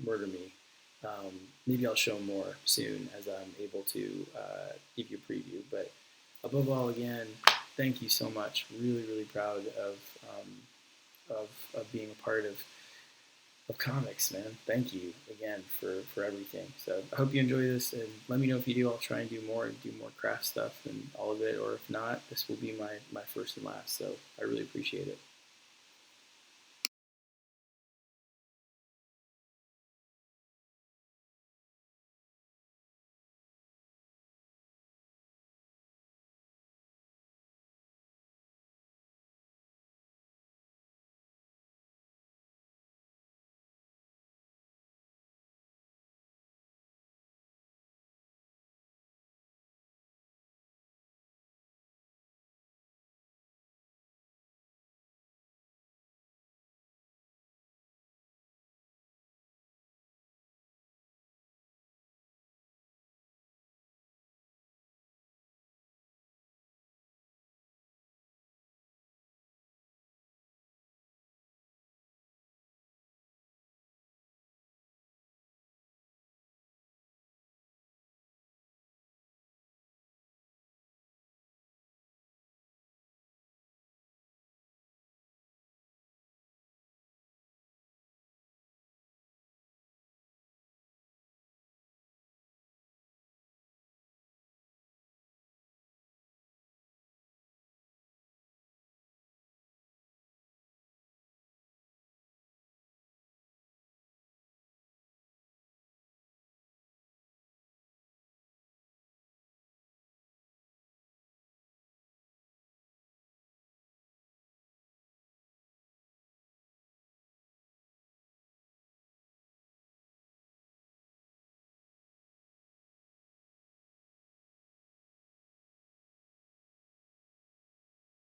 Speaker 4: murder me. Maybe I'll show more soon as I'm able to give you a preview. But above all, again, thank you so much. Really, really proud of being a part of comics, man. Thank you again for everything. So I hope you enjoy this, and let me know if you do. I'll try and do more craft stuff and all of it, or if not, this will be my first and last. So I really appreciate it.